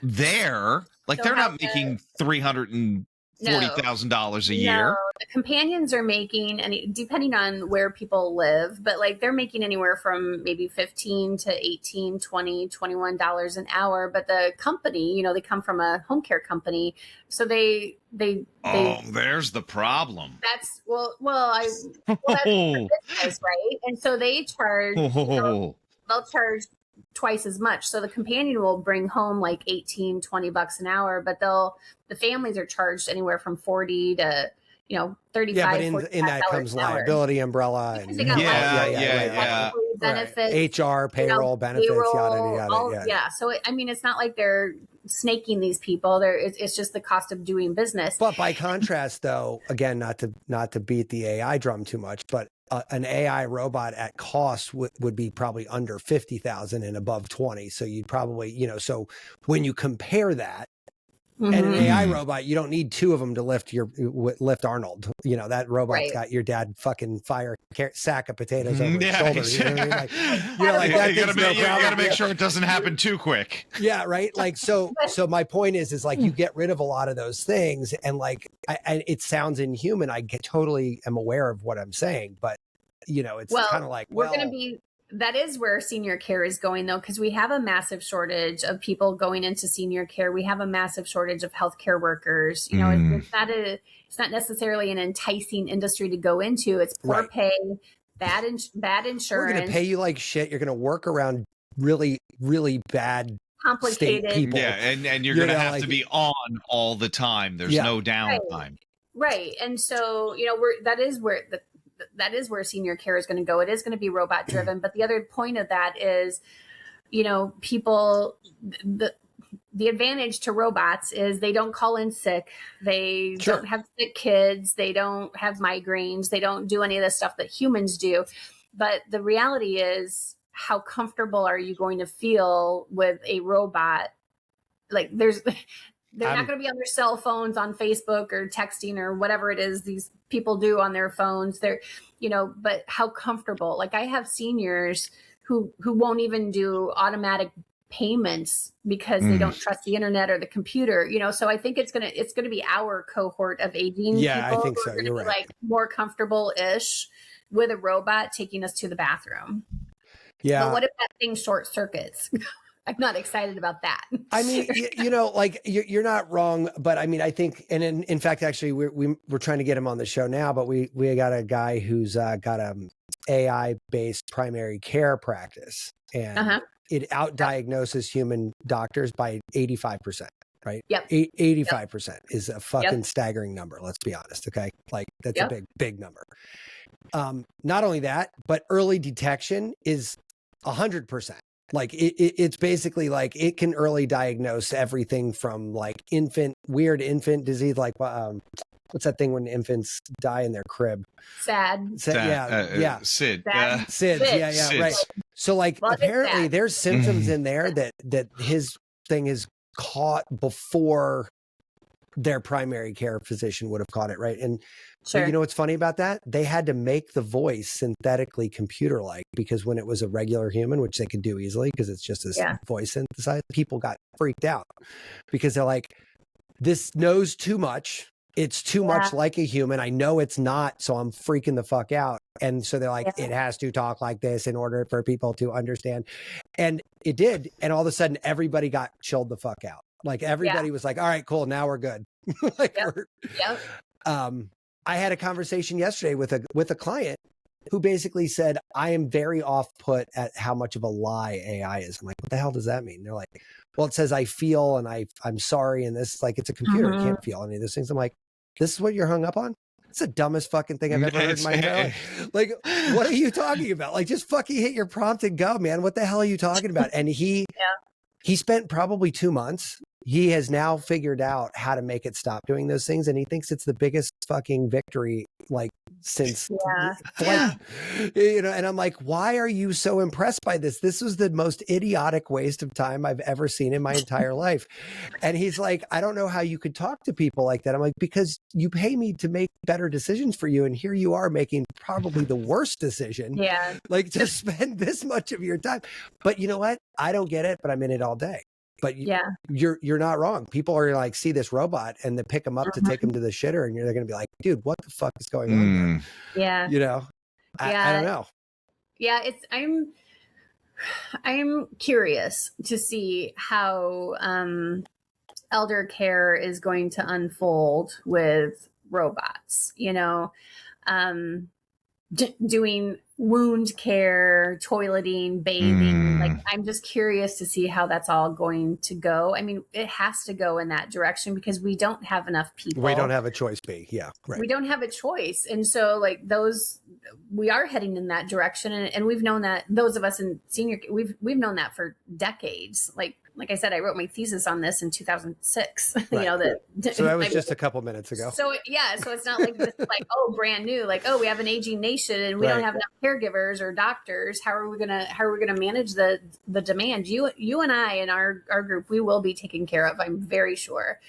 there. Like, they're not making $340,000 a year. No, the companions are making, and depending on where people live, but like they're making anywhere from maybe $15 to $18, $20, $21 an hour. But the company, they come from a home care company, so they there's the problem. That's that's business, right? And so they charge. They'll charge twice as much. So the companion will bring home like $18, $20 an hour, but the families are charged anywhere from 40 to 35. Yeah, but in that comes liability umbrella and benefits, HR, payroll, benefits, yada. Yeah. So it's not like they're snaking these people. It's just the cost of doing business. But by contrast, though, again, not to beat the AI drum too much, but an AI robot at cost would be probably under 50,000 and above 20. So you'd probably, so when you compare that, and an AI robot, you don't need 2 of them to lift Arnold. That robot's got your dad fucking sack of potatoes over his shoulder. You got to make sure it doesn't happen too quick. Yeah, right. Like so my point is like you get rid of a lot of those things, and like it sounds inhuman. I totally am aware of what I'm saying, but it's kind of like, we're going to be, that is where senior care is going though, because we have a massive shortage of people going into senior care. We have a massive shortage of healthcare workers. It's not necessarily an enticing industry to go into. It's poor pay, bad insurance. We're going to pay you like shit. You're going to work around really, really bad, complicated people. Yeah, and you're going to have to be on all the time. There's no downtime. Right. And so, that is where senior care is going to go. It is going to be robot driven. But the other point of that is, people, the advantage to robots is they don't call in sick. They don't have sick kids. They don't have migraines. They don't do any of the stuff that humans do. But the reality is, how comfortable are you going to feel with a robot? Like they're not going to be on their cell phones on Facebook or texting or whatever it is these people do on their phones. They're, but how comfortable. Like I have seniors who won't even do automatic payments because they don't trust the internet or the computer, so I think it's gonna be our cohort of aging people. I think so. You're right. Like more comfortable-ish with a robot taking us to the bathroom. Yeah. But what if that thing short circuits? I'm not excited about that. I mean, like you're not wrong, but I mean, I think, and in fact, actually, we're trying to get him on the show now, but we got a guy who's got a AI-based primary care practice, and it outdiagnoses human doctors by 85%, right? Yep. 85% is a fucking staggering number. Let's be honest. Okay. Like that's a big number. Not only that, but early detection is 100%. Like it's basically like it can early diagnose everything from like weird infant disease. Like, what's that thing when infants die in their crib? SAD. SID. SIDS. Yeah. Right. So like apparently there's symptoms in there that his thing is caught before their primary care physician would have caught it. Right. And so, what's funny about that? They had to make the voice synthetically computer-like, because when it was a regular human, which they could do easily because it's just this voice synthesized, people got freaked out because they're like, this knows too much. It's too much like a human. I know it's not, so I'm freaking the fuck out. And so they're like, it has to talk like this in order for people to understand. And it did. And all of a sudden, everybody got chilled the fuck out. Like everybody was like, all right, cool. Now we're good. I had a conversation yesterday with a client who basically said, I am very off put at how much of a lie AI is. I'm like, what the hell does that mean? They're like, well, it says I feel and I'm sorry. And this, like, it's a computer. It can't feel any of those things. I'm like, this is what you're hung up on? It's the dumbest fucking thing I've ever heard in my entire life. Like, what are you talking about? Like, just fucking hit your prompt and go, man. What the hell are you talking about? And he spent probably 2 months. He has now figured out how to make it stop doing those things. And he thinks it's the biggest fucking victory, like, since, and I'm like, why are you so impressed by this? This was the most idiotic waste of time I've ever seen in my entire life. And he's like, I don't know how you could talk to people like that. I'm like, because you pay me to make better decisions for you. And here you are making probably the worst decision. Like, to spend this much of your time. But you know what? I don't get it, but I'm in it all day. But you're not wrong. People are like, see this robot and they pick them up to take them to the shitter, and they're going to be like, dude, what the fuck is going on there? I don't know. I'm curious to see how elder care is going to unfold with robots, doing wound care, toileting, bathing. Like, I'm just curious to see how that's all going to go. I mean, it has to go in that direction because we don't have enough people. We don't have a choice, right. We don't have a choice. And so, like, we are heading in that direction. And we've known that, those of us in senior, we've known that for decades. Like I said, I wrote my thesis on this in 2006. Right. So that was just a couple minutes ago. So so it's not like this, like, oh, brand new, like, oh, we have an aging nation and we don't have enough caregivers or doctors. How are we gonna manage the demand? You and I in our group, we will be taken care of, I'm very sure,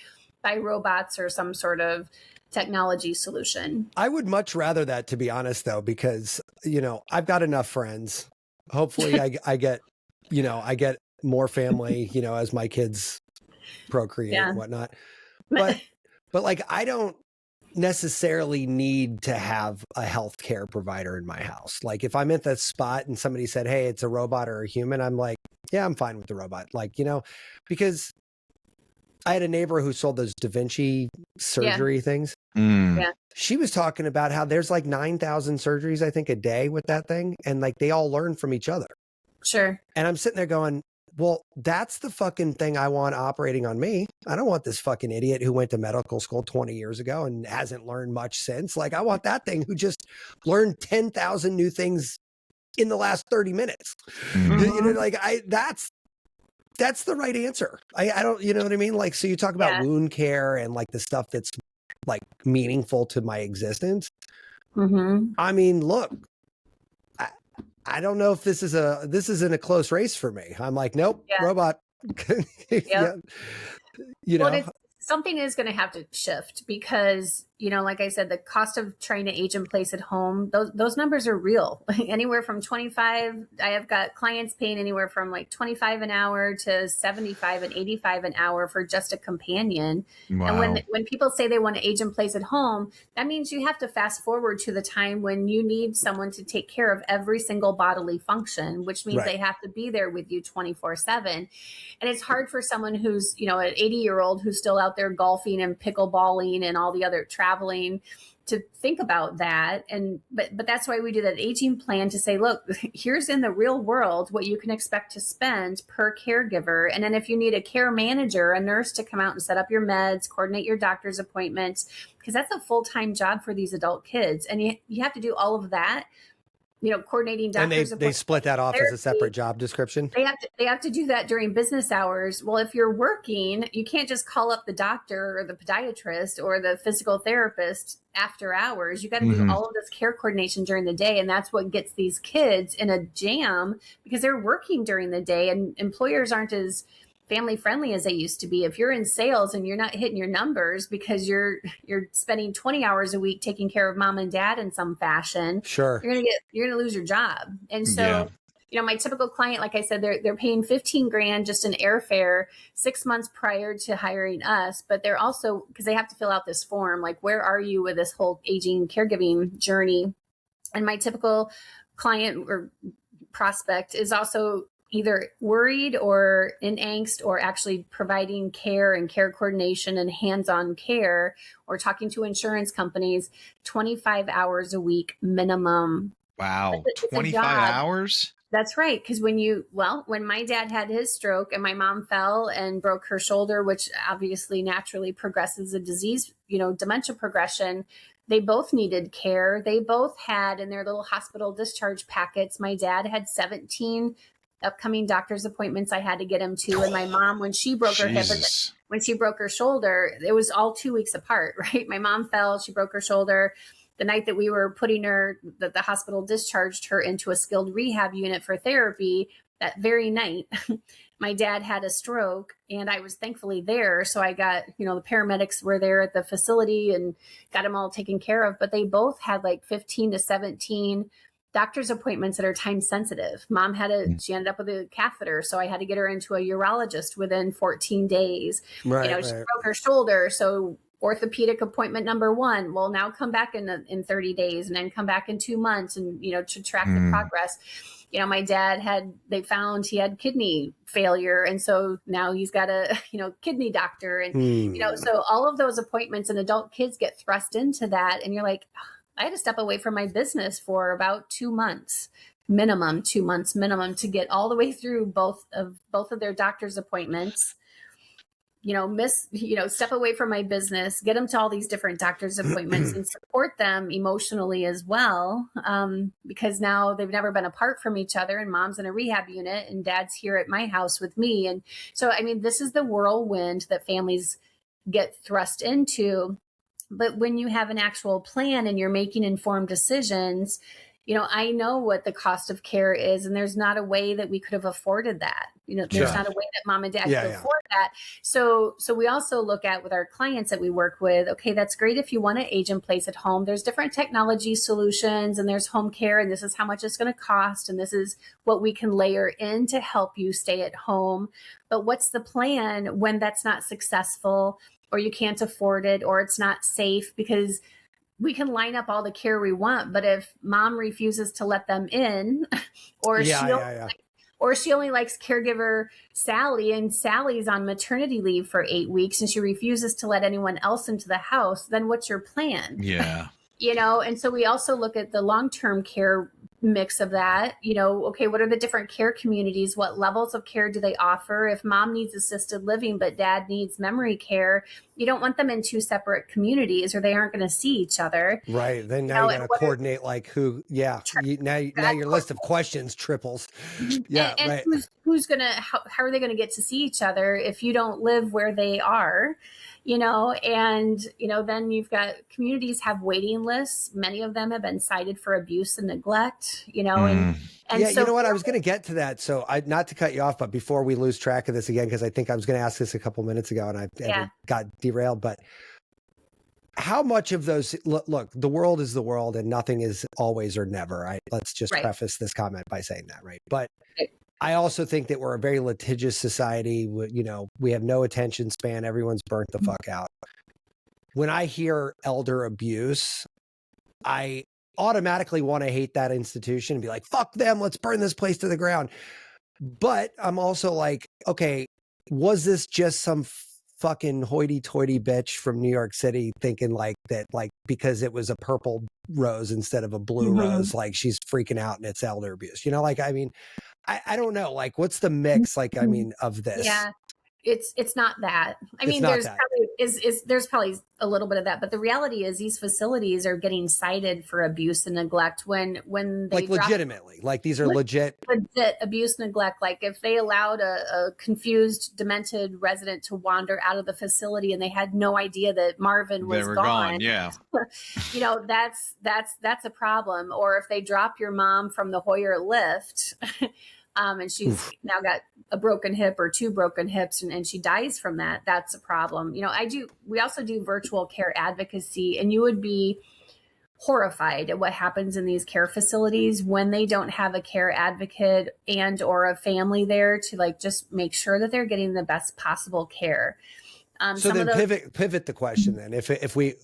by robots or some sort of technology solution. I would much rather that, to be honest, though, because I've got enough friends. Hopefully, I get more family, as my kids procreate and whatnot. But like, I don't necessarily need to have a healthcare provider in my house. Like if I'm at that spot and somebody said, hey, it's a robot or a human, I'm like, yeah, I'm fine with the robot. Like, you know, because I had a neighbor who sold those Da Vinci surgery things. Yeah. She was talking about how there's like 9,000 surgeries, I think, a day with that thing. And like they all learn from each other. Sure. And I'm sitting there going, well, that's the fucking thing I want operating on me. I don't want this fucking idiot who went to medical school 20 years ago and hasn't learned much since. Like, I want that thing who just learned 10,000 new things in the last 30 minutes. You know, like that's the right answer. I don't, you know what I mean? Like, so you talk about wound care and like the stuff that's like meaningful to my existence. I mean, look, I don't know if this isn't a close race for me. I'm like, nope, robot. You know, well, something is going to have to shift because, you know, like I said, the cost of trying to age in place at home, those numbers are real. Anywhere from 25, I have got clients paying anywhere from like 25 an hour to 75 and 85 an hour for just a companion. Wow. And when people say they want to age in place at home, that means you have to fast forward to the time when you need someone to take care of every single bodily function, which means they have to be there with you 24/7. And it's hard for someone who's, you know, an 80-year-old who's still out there golfing and pickleballing and all the other traveling to think about that. And but that's why we do that aging plan to say, look, here's in the real world what you can expect to spend per caregiver. And then if you need a care manager, a nurse to come out and set up your meds, coordinate your doctor's appointments, because that's a full-time job for these adult kids. And you have to do all of that, you know, coordinating doctors. And they split that off as a separate job description. They have to do that during business hours. Well, if you're working, you can't just call up the doctor or the podiatrist or the physical therapist after hours. You got to do all of this care coordination during the day. And that's what gets these kids in a jam because they're working during the day and employers aren't as family friendly as they used to be. If you're in sales and you're not hitting your numbers because you're spending 20 hours a week taking care of mom and dad in some fashion, sure, you're gonna lose your job. And so, you know, my typical client, like I said, they're paying 15 grand just in airfare 6 months prior to hiring us, but they're also, because they have to fill out this form, like, where are you with this whole aging caregiving journey? And my typical client or prospect is also either worried or in angst or actually providing care and care coordination and hands-on care or talking to insurance companies 25 hours a week minimum. Wow. 25 hours? That's right. Because when my dad had his stroke and my mom fell and broke her shoulder, which obviously naturally progresses a disease, you know, dementia progression, they both needed care. They both had in their little hospital discharge packets. My dad had 17 upcoming doctor's appointments I had to get him to. And my mom, when she broke her hip, when she broke her shoulder, it was all 2 weeks apart, right? My mom fell, she broke her shoulder. The night that we were putting her, that the hospital discharged her into a skilled rehab unit for therapy, that very night, my dad had a stroke and I was thankfully there. So I got, you know, the paramedics were there at the facility and got them all taken care of, but they both had like 15 to 17 doctor's appointments that are time sensitive. Mom she ended up with a catheter. So I had to get her into a urologist within 14 days. Right, you know, she broke her shoulder. So orthopedic appointment number 1, well, now come back in 30 days and then come back in 2 months and, you know, to track the progress. You know, my dad they found he had kidney failure. And so now he's got a, you know, kidney doctor and, you know, so all of those appointments and adult kids get thrust into that. And you're like, I had to step away from my business for about 2 months, minimum 2 months minimum to get all the way through both of their doctor's appointments, you know, step away from my business, get them to all these different doctor's appointments and support them emotionally as well. Because now they've never been apart from each other and mom's in a rehab unit and dad's here at my house with me. And so, I mean, this is the whirlwind that families get thrust into. But when you have an actual plan and you're making informed decisions, you know, I know what the cost of care is, and there's not a way that we could have afforded that. You know, there's not a way that mom and dad could afford that. So we also look at with our clients that we work with, okay, that's great if you want to age in place at home. There's different technology solutions and there's home care, and this is how much it's going to cost. And this is what we can layer in to help you stay at home. But what's the plan when that's not successful? or you can't afford it, or it's not safe, because we can line up all the care we want, but if mom refuses to let them in, or or she only likes caregiver Sally, and Sally's on maternity leave for 8 weeks and she refuses to let anyone else into the house, then what's your plan? Yeah. And so we also look at the long-term care mix of that. Okay, what are the different care communities? What levels of care do they offer? If mom needs assisted living, but dad needs memory care, you don't want them in two separate communities, or they aren't going to see each other. Right. Then now you got to coordinate now your list of questions triples. Yeah. And right. who's going to, how are they going to get to see each other if you don't live where they are? Then you've got communities have waiting lists. Many of them have been cited for abuse and neglect, so you know what? I was going to get to that. So not to cut you off, but before we lose track of this again, because I think I was going to ask this a couple minutes ago and I got derailed, but how much of those, look, the world is the world and nothing is always or never. Let's just preface this comment by saying that, right? But I also think that we're a very litigious society. We have no attention span. Everyone's burnt the fuck out. When I hear elder abuse, I automatically want to hate that institution and be like, fuck them. Let's burn this place to the ground. But I'm also like, okay, was this just some fucking hoity-toity bitch from New York City thinking like that, like because it was a purple rose instead of a blue rose, like she's freaking out and it's elder abuse? I don't know. Like, what's the mix? Of this? Yeah, it's not that. There's probably a little bit of that, but the reality is these facilities are getting cited for abuse and neglect when they legitimately, like these are legit abuse, neglect. Like if they allowed a confused, demented resident to wander out of the facility and they had no idea that Marvin was gone. Yeah, that's a problem. Or if they drop your mom from the Hoyer lift. And she's now got a broken hip or two broken hips and she dies from that. That's a problem. We also do virtual care advocacy, and you would be horrified at what happens in these care facilities when they don't have a care advocate and or a family there to just make sure that they're getting the best possible care. So then pivot the question then. If we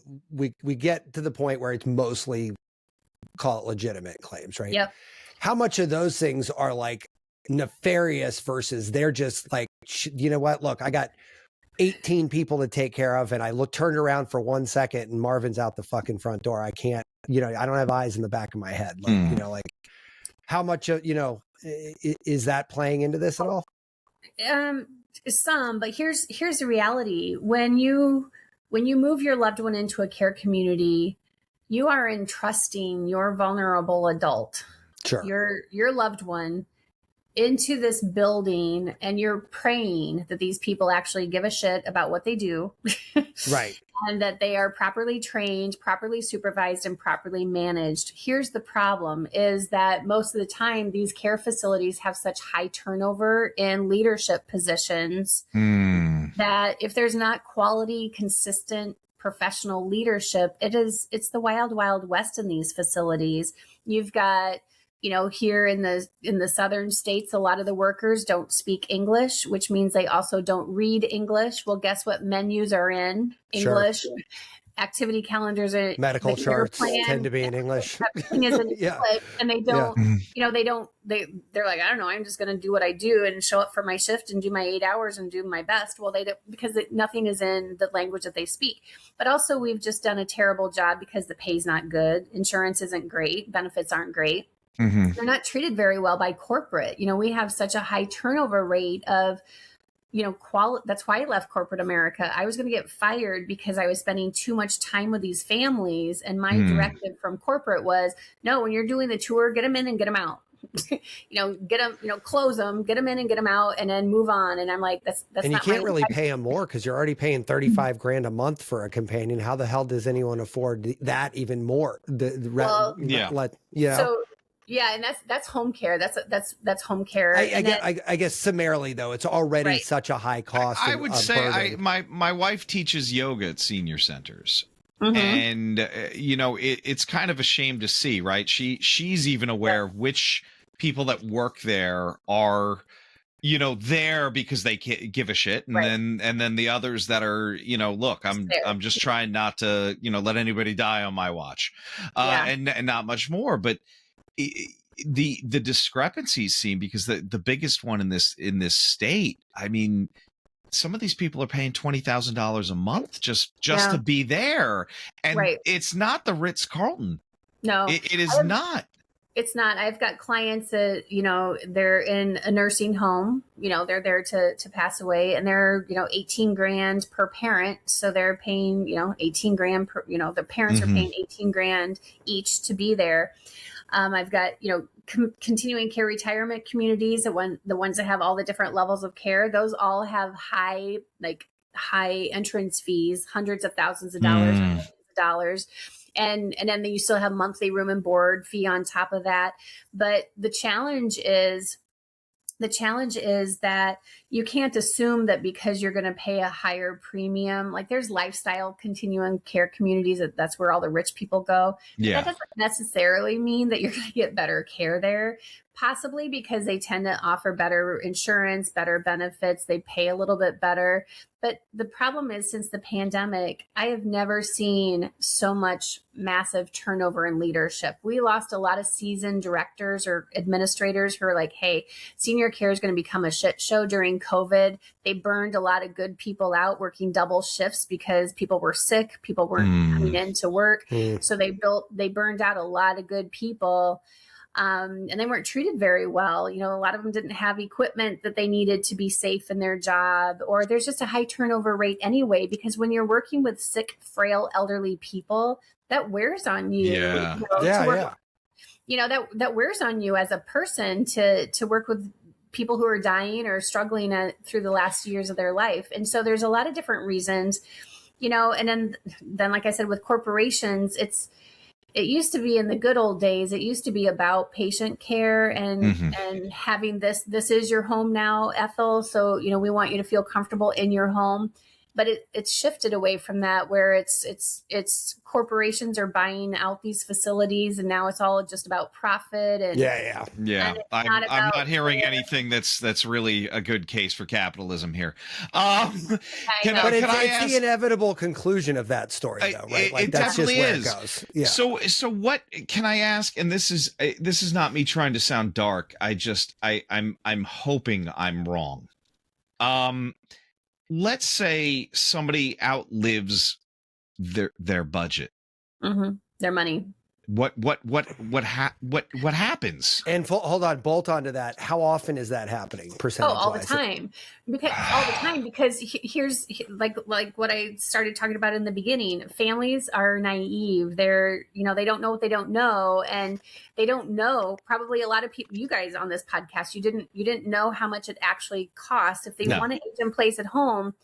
get to the point where it's mostly, call it legitimate claims, right? Yep. How much of those things are like nefarious versus they're just like, you know what? Look, I got 18 people to take care of and I turned around for 1 second and Marvin's out the fucking front door. I can't, I don't have eyes in the back of my head. How much of, is that playing into this at all? Some, but here's the reality. When you move your loved one into a care community, you are entrusting your vulnerable adult, your loved one, into this building, and you're praying that these people actually give a shit about what they do. Right. And that they are properly trained, properly supervised, and properly managed. Here's the problem is that most of the time, these care facilities have such high turnover in leadership positions that if there's not quality, consistent, professional leadership, it's the wild, wild west in these facilities. You've got, here in the southern states, a lot of the workers don't speak English, which means they also don't read English. Well, guess what? Menus are in English. Sure. Activity calendars are medical charts tend to be in English. Everything is in English, and they don't, they're like, I don't know, I'm just going to do what I do and show up for my shift and do my 8 hours and do my best. Well, they don't, because nothing is in the language that they speak. But also we've just done a terrible job because the pay's not good. Insurance isn't great. Benefits aren't great. Mm-hmm. They're not treated very well by corporate. We have such a high turnover rate of, that's why I left corporate America. I was going to get fired because I was spending too much time with these families. And my directive from corporate was, no, when you're doing the tour, get them in and get them out. Get them, close them, get them in and get them out, and then move on. And I'm like, that's and not you can't really pay them more because you're already paying $35,000 a month for a companion. How the hell does anyone afford that even more? Yeah, and that's home care. That's home care. I guess summarily though, it's already such a high cost. I would say my wife teaches yoga at senior centers, and it's kind of a shame to see. Right? She's even aware of which people that work there are there because they give a shit, and then the others that are, look, I'm just trying not to, let anybody die on my watch, and not much more. But the discrepancies seem, because the biggest one in this state, I mean, some of these people are paying $20,000 a month just to be there, and it's not the Ritz-Carlton. No, it is not. It's not. I've got clients that, they're in a nursing home, they're there to pass away, and they're, 18 grand per parent. So they're paying, 18 grand per, the parents are paying 18 grand each to be there. I've got, continuing care retirement communities, the ones that have all the different levels of care, those all have high entrance fees, hundreds of thousands of dollars, millions of dollars. And then you still have monthly room and board fee on top of that. But the challenge is that you can't assume that because you're going to pay a higher premium, like there's lifestyle continuum care communities, that's where all the rich people go. Yeah. That doesn't necessarily mean that you're going to get better care there, possibly because they tend to offer better insurance, better benefits. They pay a little bit better. But the problem is, since the pandemic, I have never seen so much massive turnover in leadership. We lost a lot of seasoned directors or administrators who are like, hey, senior care is going to become a shit show during COVID. They burned a lot of good people out working double shifts because people were sick. People weren't coming into work. So they burned out a lot of good people. And they weren't treated very well. A lot of them didn't have equipment that they needed to be safe in their job, or there's just a high turnover rate anyway, because when you're working with sick, frail, elderly people, that wears on you. That wears on you as a person to work with people who are dying or struggling through the last years of their life. And so there's a lot of different reasons, and then like I said, with corporations, it used to be, in the good old days, it used to be about patient care and having this is your home now, Ethel. So, we want you to feel comfortable in your home. But it's shifted away from that, where it's corporations are buying out these facilities, and now it's all just about profit. And I'm not hearing anything that's really a good case for capitalism here. But it's the inevitable conclusion of that story, though, right? Like, that's just where it goes. Yeah. So what can I ask? And this is not me trying to sound dark. I'm hoping I'm wrong. Let's say somebody outlives their budget, their money. What happens? And hold on, bolt onto that. How often is that happening? Percentage-wise? All the time. Because here's like what I started talking about in the beginning. Families are naive. They're, they don't know what they don't know, and they don't know. Probably a lot of people, you guys on this podcast, you didn't know how much it actually costs if they want to age in place at home.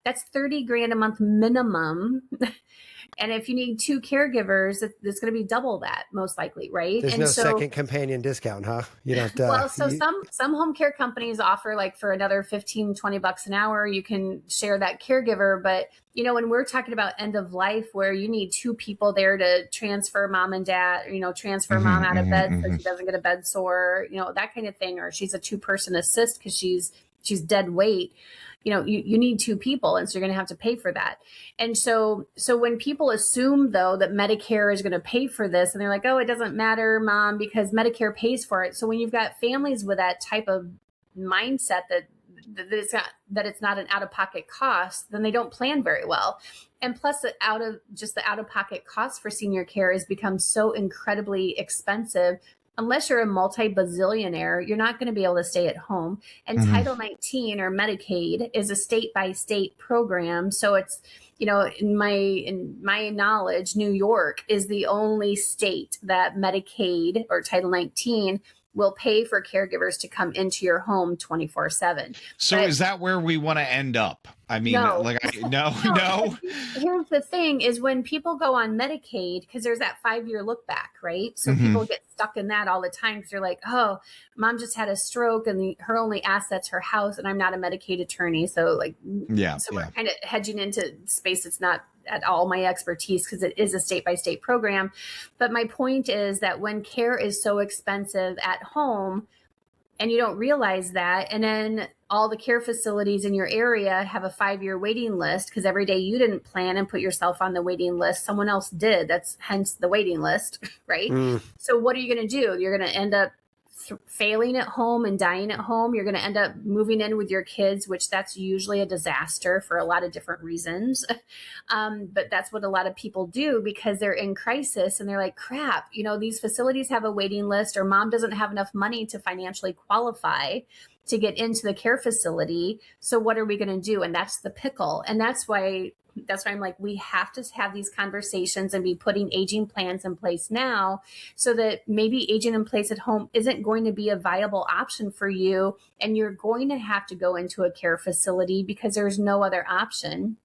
That's 30 grand a month minimum. And if you need 2 caregivers, it's going to be double that, most likely, right? There's no second companion discount, huh? You don't. Well, so some home care companies offer, like, for another $15-20 an hour, you can share that caregiver. But when we're talking about end of life, where you need 2 people there to transfer mom and dad, transfer mom out of bed so she doesn't get a bed sore, that kind of thing, or she's a 2-person assist because she's dead weight. You need 2 people, and so you're going to have to pay for that. And so when people assume, though, that Medicare is going to pay for this, and they're like, oh, it doesn't matter, Mom, because Medicare pays for it. So when you've got families with that type of mindset that it's not an out-of-pocket cost, then they don't plan very well. And plus, the out-of-pocket cost for senior care has become so incredibly expensive. Unless you're a multi-bazillionaire, you're not going to be able to stay at home. And Title 19, or Medicaid, is a state-by-state program. So it's, in my knowledge, New York is the only state that Medicaid, or Title 19, will pay for caregivers to come into your home 24/7. So is that where we want to end up? I mean, no. No. Here's the thing is, when people go on Medicaid, because there's that 5-year look back, right? So people get stuck in that all the time because they're like, oh, Mom just had a stroke and her only asset's her house, and I'm not a Medicaid attorney. So we're kind of hedging into space that's not at all my expertise, because it is a state-by-state program. But my point is that when care is so expensive at home, and you don't realize that. And then all the care facilities in your area have a 5-year waiting list because every day you didn't plan and put yourself on the waiting list. Someone else did. That's hence the waiting list, right? So what are you going to do? You're going to end up failing at home and dying at home. You're going to end up moving in with your kids, which that's usually a disaster for a lot of different reasons. But that's what a lot of people do because they're in crisis and they're like, crap, these facilities have a waiting list, or mom doesn't have enough money to financially qualify to get into the care facility. So what are we going to do? And that's the pickle. And that's why I'm like, we have to have these conversations and be putting aging plans in place now so that maybe aging in place at home isn't going to be a viable option for you. And you're going to have to go into a care facility because there's no other option.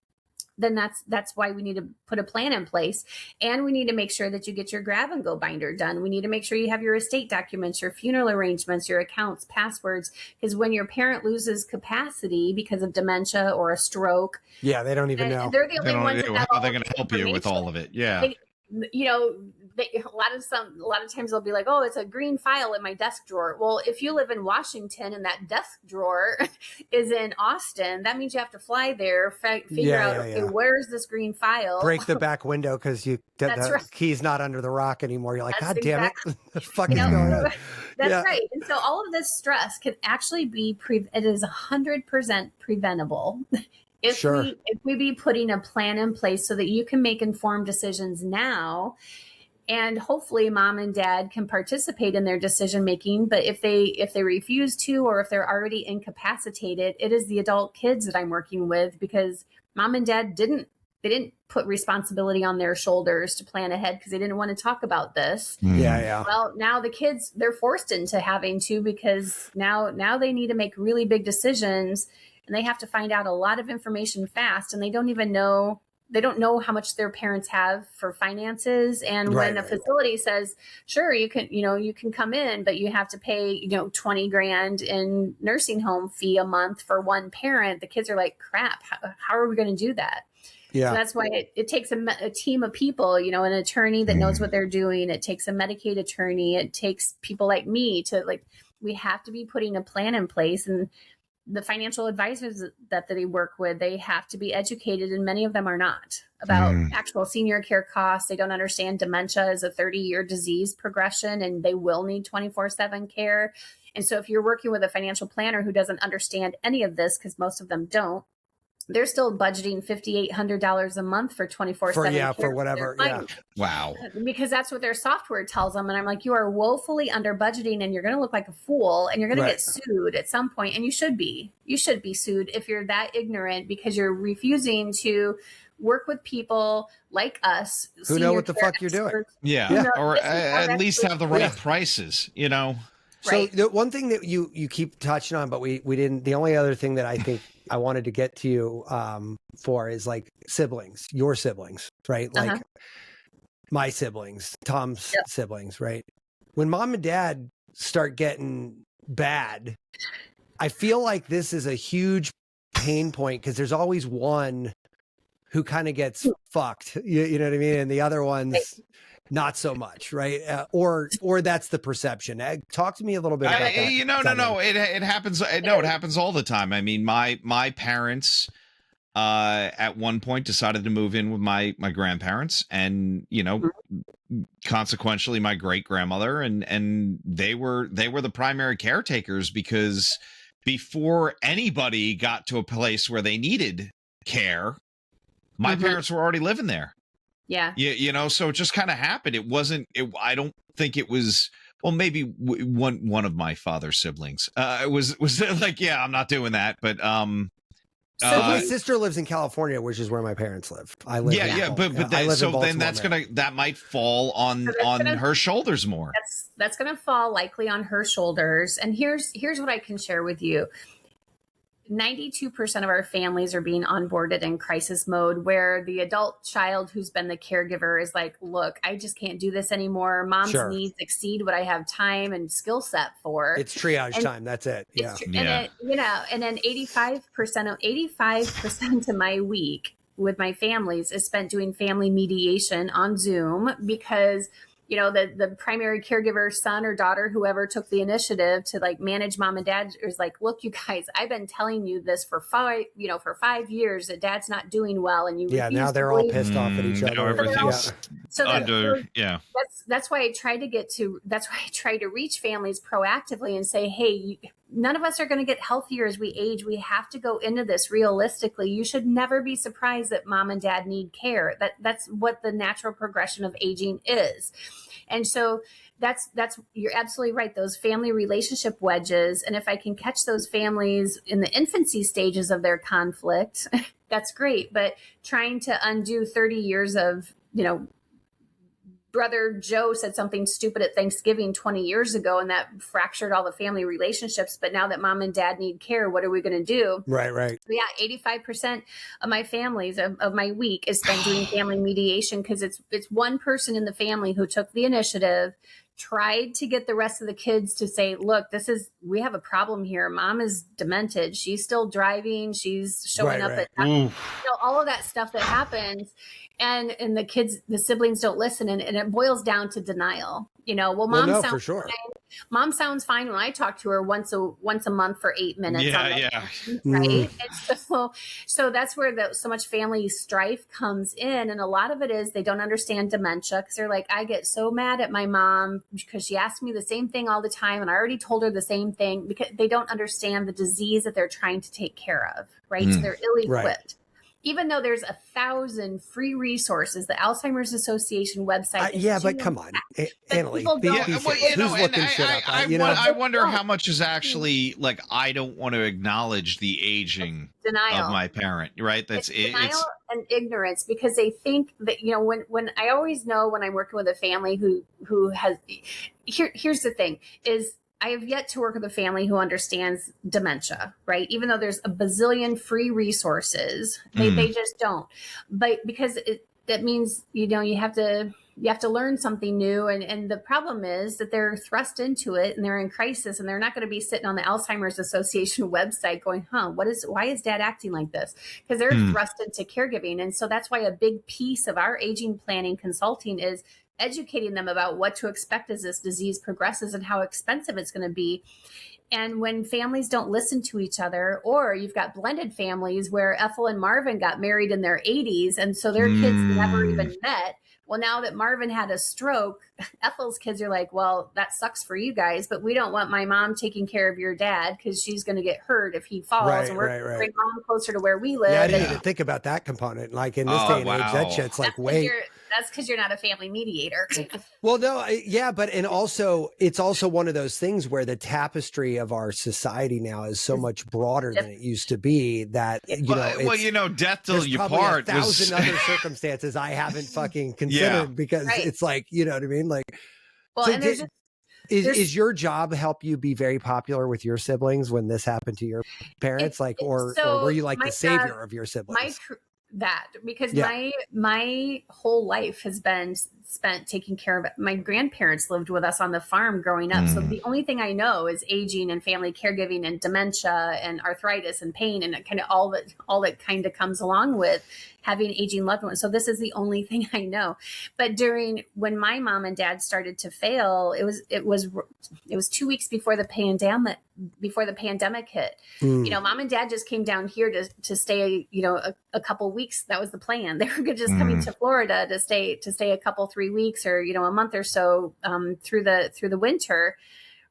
Then that's why we need to put a plan in place. And we need to make sure that you get your grab and go binder done. We need to make sure you have your estate documents, your funeral arrangements, your accounts, passwords, because when your parent loses capacity because of dementia or a stroke. Yeah, they don't even know. They're the only ones that how they're going to help you with all of it. Yeah. A lot of times they'll be like, oh, it's a green file in my desk drawer. Well, if you live in Washington and that desk drawer is in Austin, that means you have to fly there, figure out, okay, where's this green file? Break the back window because the right. Key's not under the rock anymore. You're like, God damn it. The fuck is going on? That's right. And so all of this stress can actually be, it is 100% preventable. If we be putting a plan in place so that you can make informed decisions now. And hopefully mom and dad can participate in their decision making. But if they refuse to, or if they're already incapacitated, it is the adult kids that I'm working with because mom and dad didn't put responsibility on their shoulders to plan ahead because they didn't want to talk about this. Yeah. Well, now the kids, they're forced into having to because now they need to make really big decisions and they have to find out a lot of information fast, and they don't know how much their parents have for finances. And when a facility says, sure, you can come in, but you have to pay, $20,000 in nursing home fee a month for one parent, the kids are like, crap, how are we going to do that? Yeah. So that's why it takes a team of people, an attorney that knows what they're doing. It takes a Medicaid attorney. It takes people like me we have to be putting a plan in place. And the financial advisors that they work with, they have to be educated, and many of them are not, about actual senior care costs. They don't understand dementia is a 30-year disease progression, and they will need 24/7 care. And so if you're working with a financial planner who doesn't understand any of this, because most of them don't, they're still budgeting $5,800 a month for 24/7 care for whatever. Yeah. Wow. Because that's what their software tells them. And I'm like, you are woefully under budgeting, and you're going to look like a fool, and you're going to get sued at some point. And you should be sued if you're that ignorant, because you're refusing to work with people like us who know what the fuck you're doing. Yeah. Or at least have the right prices, So the one thing that you keep touching on, but we didn't, the only other thing that I think I wanted to get to you for is like siblings, your siblings, right? Like my siblings, Tom's siblings, right? When mom and dad start getting bad, I feel like this is a huge pain point because there's always one who kind of gets fucked, you know what I mean? And the other one's not so much, right? Or that's the perception. Talk to me a little bit about that. No. It happens. No, it happens all the time. I mean, my parents at one point decided to move in with my grandparents, and consequentially my great grandmother, and they were the primary caretakers, because before anybody got to a place where they needed care, my parents were already living there. Yeah. So it just kind of happened. I don't think it was, well, maybe one of my father's siblings was like, yeah, I'm not doing that. But so my sister lives in California, which is where my parents live. I live. That might fall on her shoulders more. That's going to fall likely on her shoulders. And here's what I can share with you. 92% of our families are being onboarded in crisis mode, where the adult child who's been the caregiver is like, look, I just can't do this anymore. Mom's needs exceed what I have time and skill set for. It's triage time. That's it. Yeah. And then 85% of my week with my families is spent doing family mediation on Zoom, because the primary caregiver, son or daughter, whoever took the initiative to like manage mom and dad, is like, look, you guys, I've been telling you this for 5 years that dad's not doing well, and you now they're all pissed off at each other. Everything's that's why I try to reach families proactively and say, hey, none of us are going to get healthier as we age. We have to go into this realistically. You should never be surprised that mom and dad need care. That's what the natural progression of aging is. And so that's you're absolutely right. Those family relationship wedges. And if I can catch those families in the infancy stages of their conflict, that's great. But trying to undo 30 years of, brother Joe said something stupid at Thanksgiving 20 years ago, and that fractured all the family relationships. But now that mom and dad need care, what are we going to do? Right. So yeah, 85% of my families of my week is spent doing family mediation, because it's one person in the family who took the initiative, tried to get the rest of the kids to say, look, we have a problem here. Mom is demented. She's still driving. She's showing up at all of that stuff that happens. And the siblings don't listen. And it boils down to denial. Mom sounds for sure. fine. Mom sounds fine when I talk to her once a month for 8 minutes. Yeah. Right. And so that's where so much family strife comes in. And a lot of it is they don't understand dementia, because they're like, I get so mad at my mom because she asks me the same thing all the time. And I already told her the same thing, because they don't understand the disease that they're trying to take care of. Right. So they're ill-equipped. Right. Even though there's 1,000 free resources, the Alzheimer's Association website. But come on, Annalee. I wonder how much is actually like, I don't want to acknowledge the aging denial of my parent, right? It's denial and ignorance, because they think that, when I always know when I'm working with a family who has, here's the thing is, I have yet to work with a family who understands dementia, right? Even though there's a bazillion free resources, they just don't. But because that means, you have to learn something new. And the problem is that they're thrust into it and they're in crisis, and they're not going to be sitting on the Alzheimer's Association website going, why is dad acting like this? Because they're thrust into caregiving. And so that's why a big piece of our aging planning consulting is educating them about what to expect as this disease progresses and how expensive it's going to be. And when families don't listen to each other, or you've got blended families where Ethel and Marvin got married in their 80s, and so their kids never even met. Well, now that Marvin had a stroke, Ethel's kids are like, well, that sucks for you guys, but we don't want my mom taking care of your dad, because she's going to get hurt if he falls. And we're going to bring mom closer to where we live. Yeah, I didn't even think about that component. Like in this day and age, that shit's like, wait. That's because you're not a family mediator. Well, no, but it's also one of those things where the tapestry of our society now is so much broader than it used to be, that death till you part. 1,000 other circumstances I haven't fucking considered, because it's like, you know what I mean? Like, well, so and is your job help you be very popular with your siblings when this happened to your parents? Or were you like the savior of your siblings? Because my whole life has been spent taking care of it. My grandparents lived with us on the farm growing up. So the only thing I know is aging and family caregiving and dementia and arthritis and pain and kind of all that kind of comes along with having aging loved ones. So this is the only thing I know. But when my mom and dad started to fail, it was 2 weeks before the pandemic hit. Mom and dad just came down here to stay, a couple weeks. That was the plan. They were just coming to Florida to stay a couple, 3 weeks or, a month or so through the winter.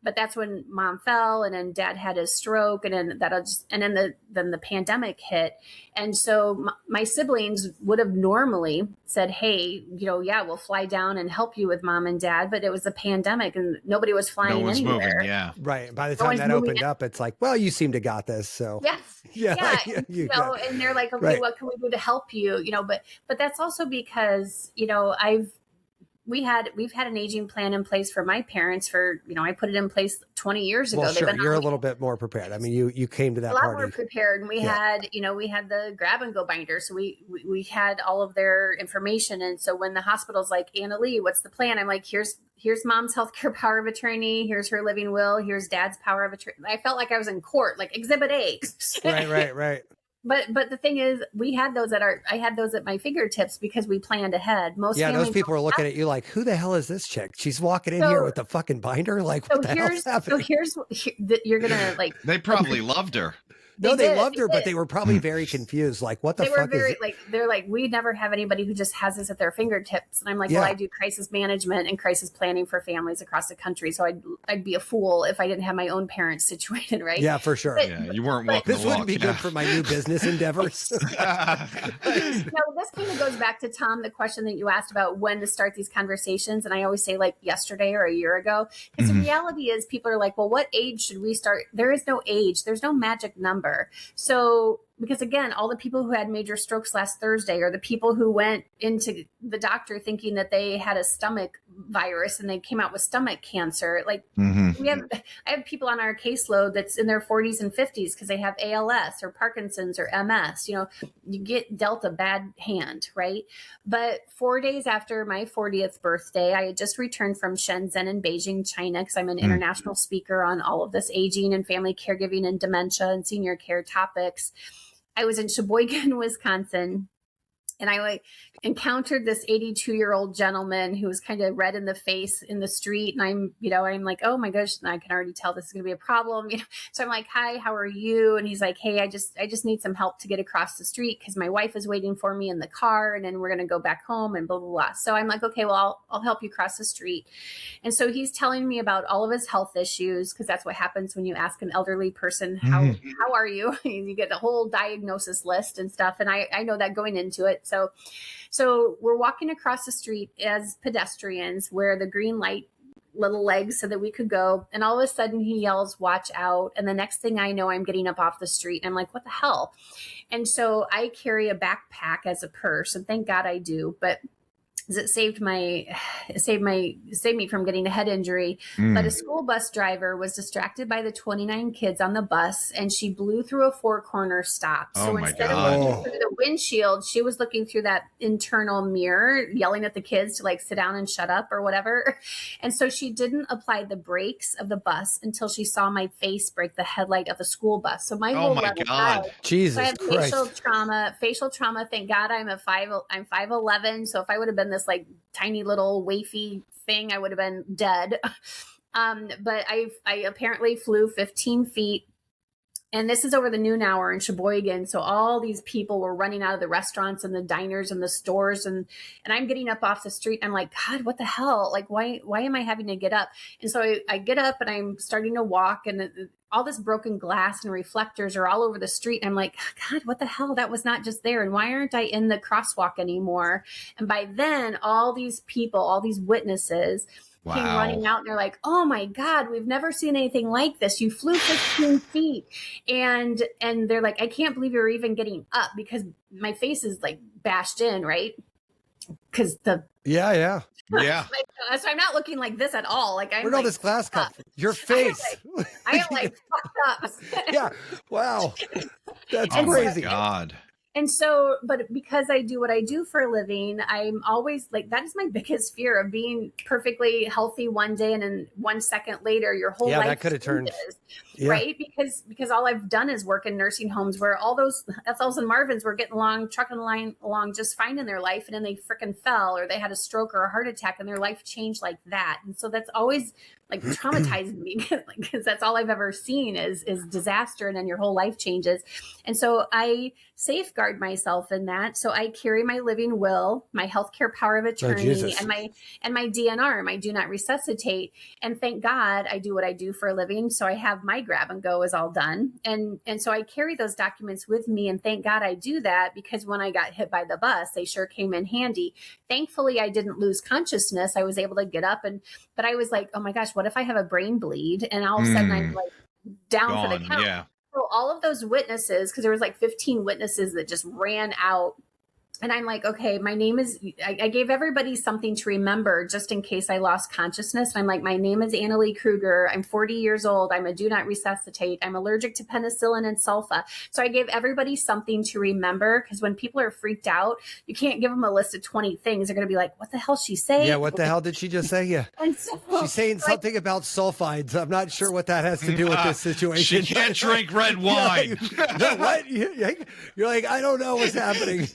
But that's when mom fell, and then dad had his stroke, and then then the pandemic hit. And so my siblings would have normally said, hey, we'll fly down and help you with mom and dad. But it was a pandemic and nobody was flying anywhere. Moving, yeah. Right. By the time that opened up, it's like, well, you seem to got this. So yes. And they're like, okay, what can we do to help you? But that's also because, we've had an aging plan in place for my parents for, I put it in place 20 years ago. Well, sure. You're a little bit more prepared. I mean, you came to that party. A lot more prepared. And we had the grab and go binder. So we had all of their information. And so when the hospital's like, Annalee, what's the plan? I'm like, here's mom's healthcare power of attorney. Here's her living will. Here's dad's power of attorney. I felt like I was in court, like exhibit A. Right. But the thing is, I had those at my fingertips because we planned ahead. Most those people are looking at you like, who the hell is this chick? She's walking in here with the fucking binder. Like, what the hell's happening? You're gonna like. They probably loved her. No, they loved her, but they were probably very confused. Like, what the fuck is it? Like, they're like, we never have anybody who just has this at their fingertips. And I'm like, well, I do crisis management and crisis planning for families across the country. So I'd be a fool if I didn't have my own parents situated, right? Yeah, for sure. You weren't walking this wouldn't be good for my new business endeavors. No, this kind of goes back to, Tom, the question that you asked about when to start these conversations. And I always say like yesterday or a year ago, because the reality is people are like, well, what age should we start? There is no age. There's no magic number. So, because again, all the people who had major strokes last Thursday, or the people who went into the doctor thinking that they had a stomach virus and they came out with stomach cancer. Like I have people on our caseload that's in their 40s and 50s because they have ALS or Parkinson's or MS. You get dealt a bad hand, right? But 4 days after my 40th birthday, I had just returned from Shenzhen in Beijing, China, because I'm an international speaker on all of this aging and family caregiving and dementia and senior care topics. I was in Sheboygan, Wisconsin, and I encountered this 82-year-old gentleman who was kind of red in the face in the street. And I'm like, oh my gosh, I can already tell this is going to be a problem. So I'm like, hi, how are you? And he's like, hey, I just need some help to get across the street because my wife is waiting for me in the car, and then we're going to go back home and blah, blah, blah. So I'm like, okay, well, I'll help you cross the street. And so he's telling me about all of his health issues, because that's what happens when you ask an elderly person, how are you? You get a whole diagnosis list and stuff. And I know that going into it. So we're walking across the street as pedestrians where the green light little legs so that we could go. And all of a sudden he yells, watch out. And the next thing I know, I'm getting up off the street and I'm like, what the hell? And so I carry a backpack as a purse, and thank God I do. But it saved me from getting a head injury. But a school bus driver was distracted by the 29 kids on the bus, and she blew through a 4-corner stop. So instead of looking through the windshield, she was looking through that internal mirror, yelling at the kids to like sit down and shut up or whatever. And so she didn't apply the brakes of the bus until she saw my face break the headlight of the school bus. So my whole God, Jesus so I have Christ. facial trauma. Thank God I'm 5'11". So if I would have been this like tiny little wafy thing, I would have been dead. But I apparently flew 15 feet. And this is over the noon hour in Sheboygan. So all these people were running out of the restaurants and the diners and the stores. And I'm getting up off the street. I'm like, God, what the hell? Like, why am I having to get up? And so I get up and I'm starting to walk, and all this broken glass and reflectors are all over the street. I'm like, God, what the hell? That was not just there. And why aren't I in the crosswalk anymore? And by then, all these people, all these witnesses came running out, and they're like, oh my God, we've never seen anything like this. You flew 15 feet. And they're like, I can't believe you're even getting up, because my face is like bashed in, right? Because Yeah. So I'm not looking like this at all. Like I'm. Where'd all this glass come from? Your face. I am like fucked up. Yeah. Wow. That's Oh crazy. my God. And so, but because I do what I do for a living, I'm always like, that is my biggest fear, of being perfectly healthy one day and then 1 second later, your whole life that could have turned. Right? Because all I've done is work in nursing homes where all those Ethels and Marvins were getting along, trucking along just fine in their life. And then they freaking fell, or they had a stroke or a heart attack, and their life changed like that. And so that's always like traumatized me, because that's all I've ever seen is disaster, and then your whole life changes. And so I safeguard myself in that. So I carry my living will, my healthcare power of attorney, and my DNR, my do not resuscitate. And thank God I do what I do for a living. So I have my grab and go is all done. And so I carry those documents with me, and thank God I do that, because when I got hit by the bus, they sure came in handy. Thankfully, I didn't lose consciousness. I was able to get up, but I was like, oh my gosh, what if I have a brain bleed? And all of a sudden I'm like down for the count. Yeah. So all of those witnesses, because there was like 15 witnesses that just ran out and I'm like, okay, my name is, I gave everybody something to remember just in case I lost consciousness. And I'm like, my name is Annalee Kruger. I'm 40 years old. I'm a do not resuscitate. I'm allergic to penicillin and sulfa. So I gave everybody something to remember, because when people are freaked out, you can't give them a list of 20 things. They're going to be like, what the hell she say? Yeah, what the hell did she just say? Yeah. So, she's saying something about sulfides. I'm not sure what that has to do with this situation. She can't drink red wine. What? You're like, I don't know what's happening.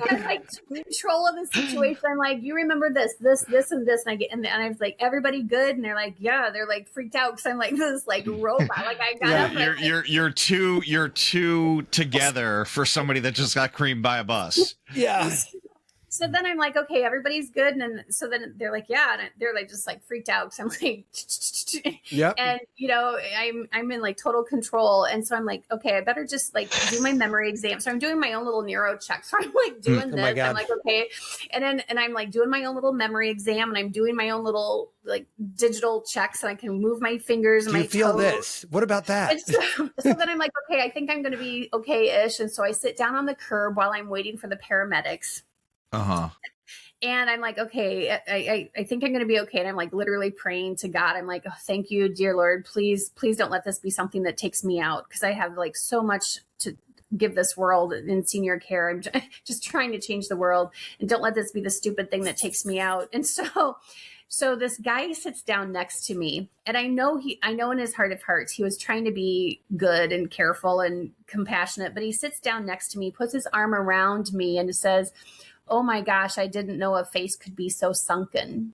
I'm like control of the situation. I'm like, you remember this, and this, and I was like, everybody good? And they're like, yeah. They're like freaked out because I'm like this like robot. Like I got up. You're too together for somebody that just got creamed by a bus. Yeah. So then I'm like, okay, everybody's good. And then, so then they're like, yeah. And they're like, just like freaked out. Cause I'm like, yeah. And I'm in like total control. And so I'm like, okay, I better just like do my memory exam. So I'm doing my own little neuro check. So I'm like doing this. I'm like, okay. And I'm like doing my own little memory exam, and I'm doing my own little like digital checks, and I can move my fingers and my toes. Do you feel this? What about that? So then I'm like, okay, I think I'm going to be okay-ish. And so I sit down on the curb while I'm waiting for the paramedics. Uh-huh. And I'm like, okay, I think I'm going to be okay. And I'm like literally praying to God. I'm like, oh, thank you, dear Lord. Please don't let this be something that takes me out, because I have like so much to give this world in senior care. I'm just trying to change the world, and don't let this be the stupid thing that takes me out. And so this guy sits down next to me, and I know in his heart of hearts, he was trying to be good and careful and compassionate, but he sits down next to me, puts his arm around me, and says, oh my gosh, I didn't know a face could be so sunken.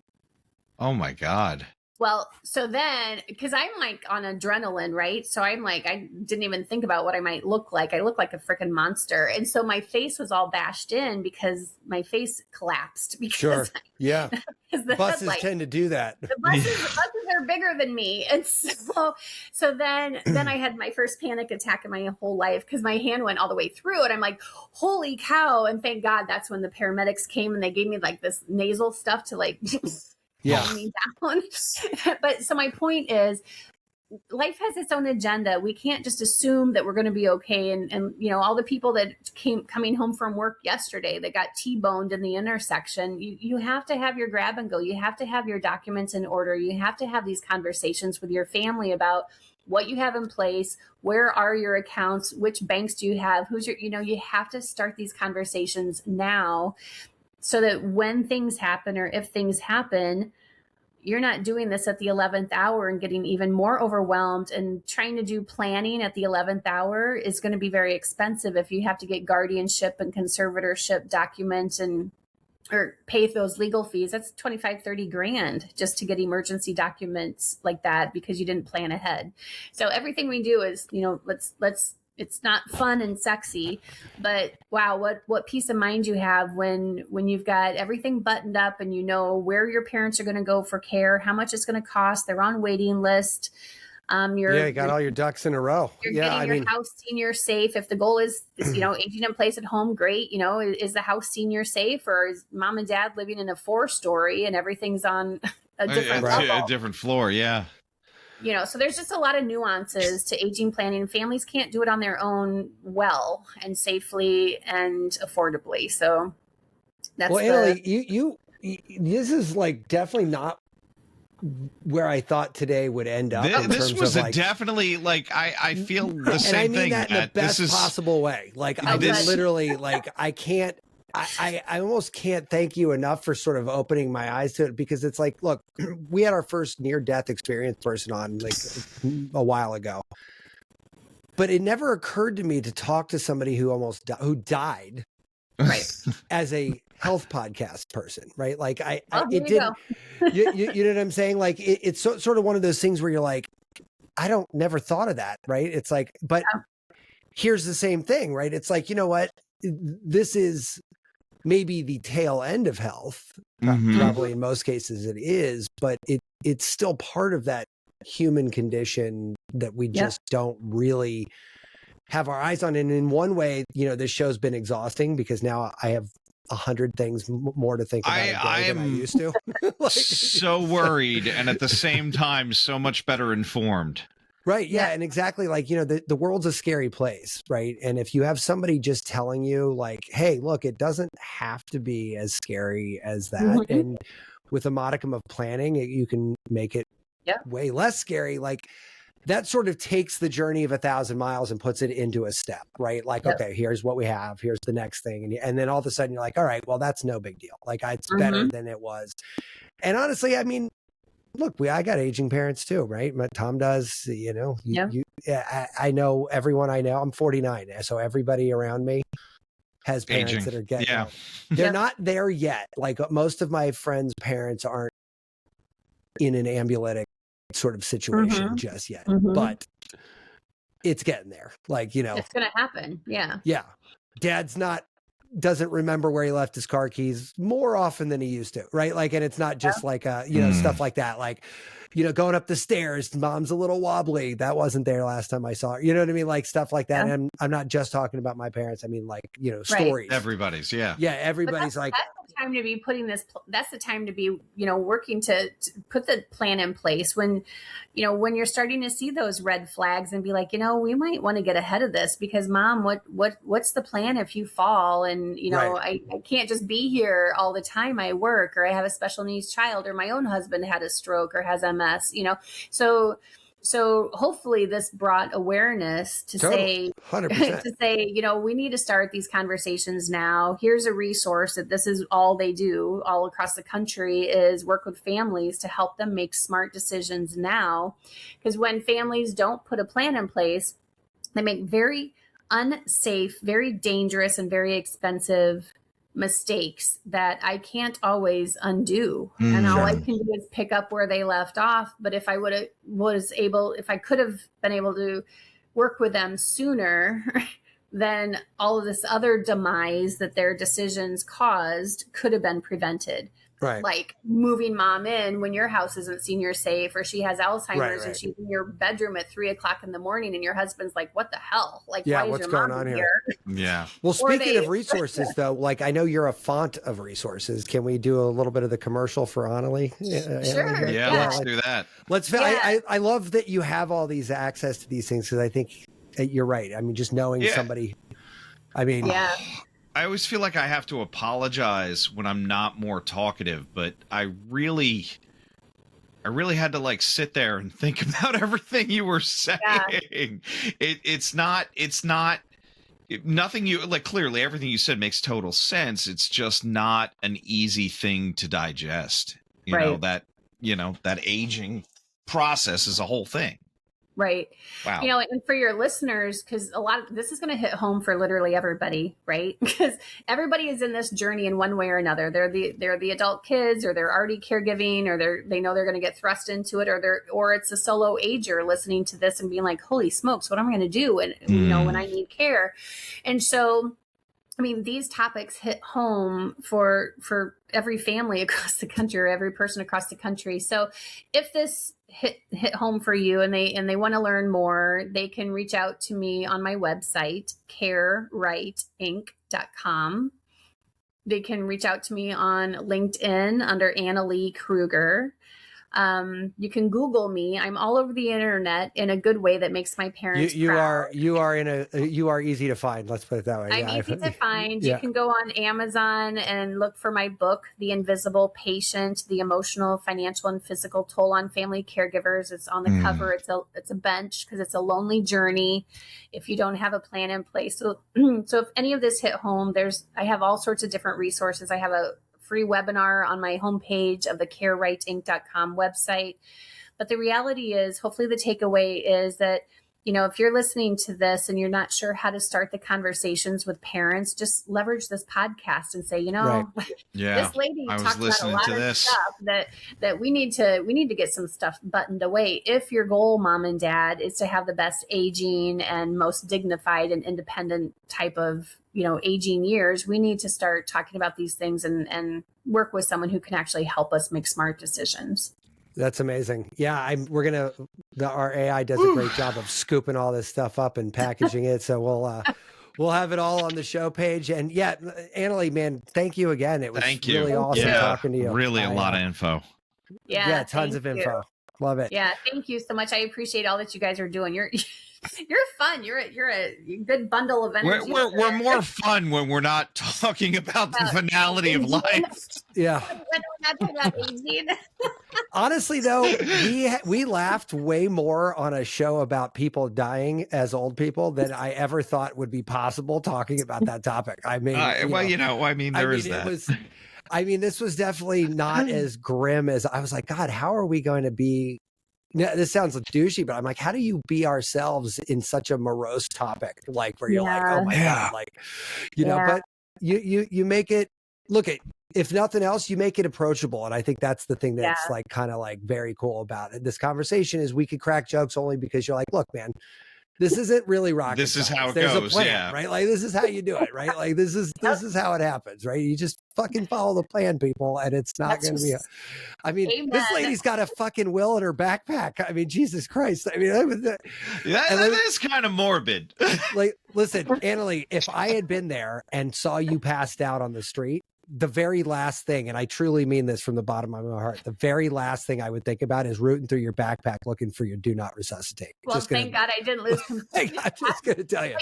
Oh my God. Well, so then, because I'm like on adrenaline, right? So I'm like, I didn't even think about what I might look like. I look like a freaking monster. And so my face was all bashed in because my face collapsed. Because sure. Yeah. The buses tend to do that. The buses are bigger than me. And so then I had my first panic attack in my whole life, because my hand went all the way through it. I'm like, holy cow. And thank God that's when the paramedics came, and they gave me like this nasal stuff to like calm me down. But so my point is, life has its own agenda. We can't just assume that we're going to be okay. And all the people that coming home from work yesterday that got T-boned in the intersection, you have to have your grab and go. You have to have your documents in order. You have to have these conversations with your family about what you have in place, where are your accounts, which banks do you have, who's your, you have to start these conversations now, so that when things happen, or if things happen, you're not doing this at the 11th hour and getting even more overwhelmed, and trying to do planning at the 11th hour is going to be very expensive if you have to get guardianship and conservatorship documents or pay those legal fees. That's 25, 30 grand just to get emergency documents like that, because you didn't plan ahead. So everything we do is, let's it's not fun and sexy, but wow, what peace of mind you have when you've got everything buttoned up, and you know where your parents are going to go for care, how much it's going to cost. They're on waiting list. You got all your ducks in a row. You're getting your house senior safe. If the goal is aging in place at home, great. Is the house senior safe, or is mom and dad living in a 4-story and everything's on a different level? A different floor, yeah. So there's just a lot of nuances to aging planning. Families can't do it on their own well and safely and affordably. So that's Annalee, you this is like definitely not where I thought today would end up. This was definitely like I feel the same thing. And I mean that in the best possible way. Like I literally like I can't. I almost can't thank you enough for sort of opening my eyes to it, because it's like, look, we had our first near-death experience person on like a while ago, but it never occurred to me to talk to somebody who died, right, as a health podcast person, right? Like you know what I'm saying? Like it's sort of one of those things where you're like, never thought of that, right? It's like, but here's the same thing, right? It's like, you know what? This is maybe the tail end of health. Probably in most cases it is, but it's still part of that human condition that we just don't really have our eyes on. And in one way, this show's been exhausting, because now I have 100 things more to think about than I used to. So worried, and at the same time, so much better informed. Right. Yeah. And exactly, like, the world's a scary place. Right. And if you have somebody just telling you like, hey, look, it doesn't have to be as scary as that. Mm-hmm. And with a modicum of planning, you can make it way less scary. Like, that sort of takes the journey of 1,000 miles and puts it into a step, right? Like, okay, here's what we have. Here's the next thing. And then all of a sudden you're like, all right, well, that's no big deal. Like, it's better than it was. And honestly, I mean, look, I got aging parents too, right? Tom does, I know everyone I know. I'm 49. So everybody around me has parents aging. that are getting, they're not there yet. Like, most of my friends' parents aren't in an ambulatory sort of situation just yet, but it's getting there. Like, it's going to happen. Yeah. Yeah. Dad's doesn't remember where he left his car keys more often than he used to. Right. Like, and it's not just like, stuff like that. Like, going up the stairs, mom's a little wobbly. That wasn't there last time I saw her. You know what I mean? Like, stuff like that. And I'm not just talking about my parents. I mean, like, stories. Everybody's. Yeah. Yeah. Everybody's that's the time to be that's the time to be, working to put the plan in place when you're starting to see those red flags and be like, we might want to get ahead of this because mom, what's the plan if you fall? And, I can't just be here all the time. I work, or I have a special needs child, or my own husband had a stroke or has MS, So hopefully this brought awareness to say, 100%. To say, we need to start these conversations now. Here's a resource that this is all they do all across the country is work with families to help them make smart decisions now. Because when families don't put a plan in place, they make very unsafe, very dangerous, and very expensive mistakes that I can't always undo. And all I can do is pick up where they left off. But if I if I could have been able to work with them sooner, then all of this other demise that their decisions caused could have been prevented. Right. Like moving mom in when your house isn't senior safe, or she has Alzheimer's and she's in your bedroom at 3:00 in the morning and your husband's like, what the hell? Like, why is your mom going on here? Yeah. Well, speaking of resources though, like, I know you're a font of resources. Can we do a little bit of the commercial for Annalee? Sure. Yeah, let's do that. I love that you have all these access to these things, because I think you're right. I mean, just knowing somebody, I always feel like I have to apologize when I'm not more talkative, but I really had to like sit there and think about everything you were saying. Yeah. It's not nothing you like. Clearly everything you said makes total sense. It's just not an easy thing to digest. That aging process is a whole thing. Right. Wow. And for your listeners, because a lot of this is going to hit home for literally everybody, right? Because everybody is in this journey in one way or another. They're the adult kids, or they're already caregiving, or they know they're going to get thrust into it, or it's a solo ager listening to this and being like, holy smokes, what am I going to do? And when I need care. And so, I mean, these topics hit home for every family across the country, or every person across the country. So if this hit home for you and they want to learn more, they can reach out to me on my website, carewrightinc.com. They can reach out to me on LinkedIn under Annalee Kruger. You can Google me. I'm all over the internet in a good way that makes my parents proud. You are easy to find. Let's put it that way. I'm easy to find. You can go on Amazon and look for my book, The Invisible Patient: The Emotional, Financial, and Physical Toll on Family Caregivers. It's on the cover. It's a bench, because it's a lonely journey if you don't have a plan in place. So if any of this hit home, I have all sorts of different resources. I have a free webinar on my homepage of the carewrightinc.com website. But the reality is, hopefully the takeaway is that, if you're listening to this and you're not sure how to start the conversations with parents, just leverage this podcast and say, this lady talks about a lot of stuff that we need to get some stuff buttoned away. If your goal, mom and dad, is to have the best aging and most dignified and independent type of aging years, we need to start talking about these things and work with someone who can actually help us make smart decisions. That's amazing. Yeah, our AI does a great job of scooping all this stuff up and packaging it. So we'll have it all on the show page. And yeah, Annalee, man, thank you again. It was really awesome talking to you. Really a lot of info. Yeah, tons of info. Love it. Yeah, thank you so much. I appreciate all that you guys are doing. You're fun. You're a good bundle of energy. We're more fun when we're not talking about the finality of life. Yeah. Honestly, though, we laughed way more on a show about people dying as old people than I ever thought would be possible talking about that topic. I mean, this was definitely not as grim as I was like, God, how are we going to be? This sounds douchey, but I'm like, how do you be ourselves in such a morose topic? Like where you're like, oh my God, like, know, but you make it, look at, if nothing else, you make it approachable. And I think that's the thing that's like kind of like very cool about it. This conversation is we could crack jokes only because you're like, look, man, this isn't really rocket This is how it There's goes. A plan, right? Like this is how you do it, right? Like this is how it happens, right? You just fucking follow the plan, people, and it's not going to be. I mean, Amen. This lady's got a fucking will in her backpack. I mean, Jesus Christ. I mean, that is kind of morbid. Like, listen, Annalee, if I had been there and saw you passed out on the street, the very last thing, and I truly mean this from the bottom of my heart, the very last thing I would think about is rooting through your backpack looking for your do not resuscitate. Well, thank God I didn't lose completely. I'm just going to tell you.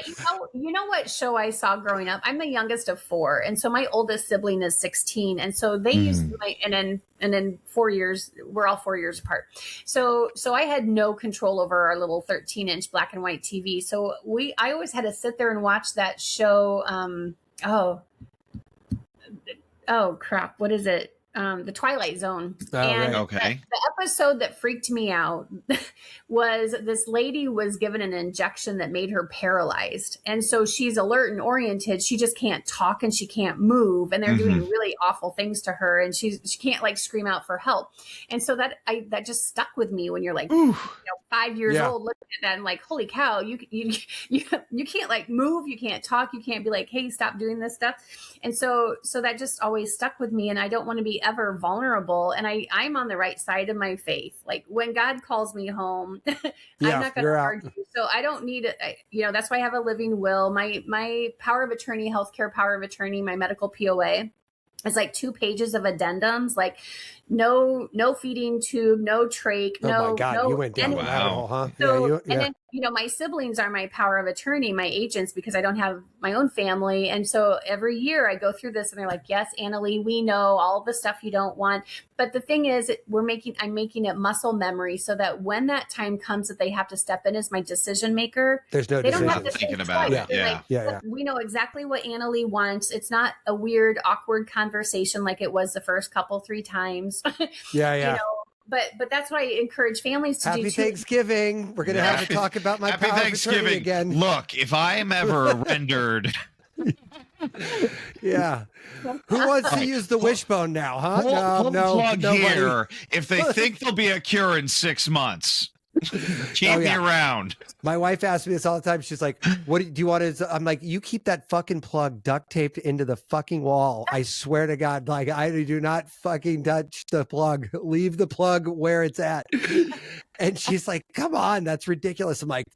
You know what show I saw growing up? I'm the youngest of 4. And so my oldest sibling is 16. And so they used to, and then 4 years, we're all 4 years apart. So I had no control over our little 13-inch black and white TV. So I always had to sit there and watch that show. Oh crap, what is it? The Twilight Zone. And okay. The episode that freaked me out was this lady was given an injection that made her paralyzed. And so she's alert and oriented. She just can't talk and she can't move. And they're doing really awful things to her. And she can't like scream out for help. And so that just stuck with me when you're like, 5 years old, looking at that and like, holy cow, you can't like move. You can't talk. You can't be like, hey, stop doing this stuff. And so that just always stuck with me. And I don't want to be ever vulnerable. And I'm on the right side of my faith. Like when God calls me home, I'm not going to argue. So I don't need it. That's why I have a living will. My power of attorney, healthcare power of attorney, my medical POA. It's like 2 pages of addendums, like no feeding tube, no trach, oh my God, you went down the rabbit hole, huh? So, and then, my siblings are my power of attorney, my agents, because I don't have my own family. And so every year I go through this and they're like, yes, Annalee, we know all the stuff you don't want. But the thing is, I'm making it muscle memory so that when that time comes that they have to step in as my decision maker, they don't have to thinking about it. We know exactly what Annalee wants. It's not a weird, awkward conversation like it was the first 3 times. But that's what I encourage families to do. Happy Thanksgiving. We're going to have to talk about my Happy power Thanksgiving of attorney again. Look, if I am ever rendered. Who wants to use the wishbone now, huh? No, plug here. If they think there'll be a cure in 6 months, keep me around. My wife asks me this all the time. She's like, what do you want to, I'm like, you keep that fucking plug duct taped into the fucking wall. I swear to God, like I do not fucking touch the plug. Leave the plug where it's at. And she's like, come on, that's ridiculous. I'm like,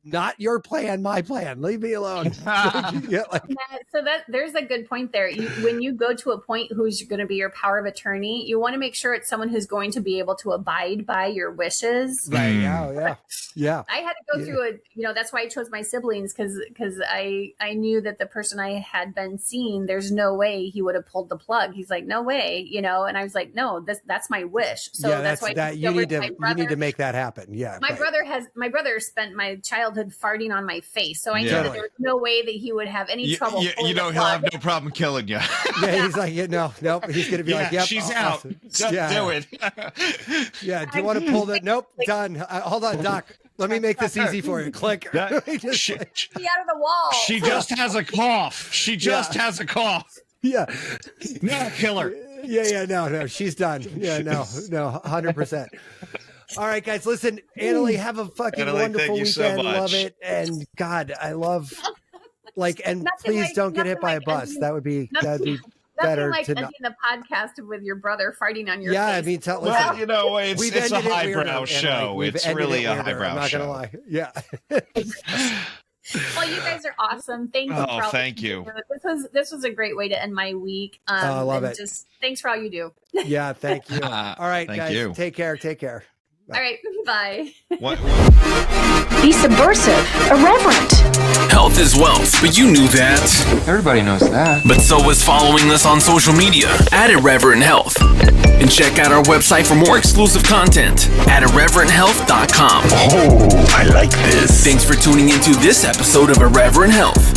not your plan, my plan. Leave me alone. So there's a good point there. When you go to a point who's going to be your power of attorney, you want to make sure it's someone who's going to be able to abide by your wishes. Right. Yeah. I had to go through that's why I chose my siblings because I knew that the person I had been seeing, there's no way he would have pulled the plug. He's like, no way, and I was like, no, that's my wish. So that's why you need to make that happen. Yeah. My brother spent my childhood farting on my face, so I knew that there was no way that he would have any trouble. He'll have no problem killing you. He's like, nope. He's gonna be like, yep, she's out. Just do it. Do you want to pull that? Nope, done. Hold on, Doc. Let me make this easy for you. Click. She out of the wall. She just has a cough. Has a cough. Yeah. No, kill her. No. She's done. Yeah, no, 100%. All right, guys, listen, Annalee, have a fucking wonderful weekend. So love it. And God, I love and please don't get hit by a bus. That'd be better like to ending the podcast with your brother farting on your face. I mean, it's a highbrow show. It's really a highbrow show. I'm not gonna lie. Yeah. Well, you guys are awesome. Thank you. Thank you. This was a great way to end my week. I love it. Just thanks for all you do. Yeah, thank you. All right, guys, take care. Bye. All right, bye. What? Be subversive, irreverent. Health is wealth, but you knew that. Everybody knows that. But so is following us on social media at Irreverent Health. And check out our website for more exclusive content at irreverenthealth.com. Oh, I like this. Thanks for tuning into this episode of Irreverent Health.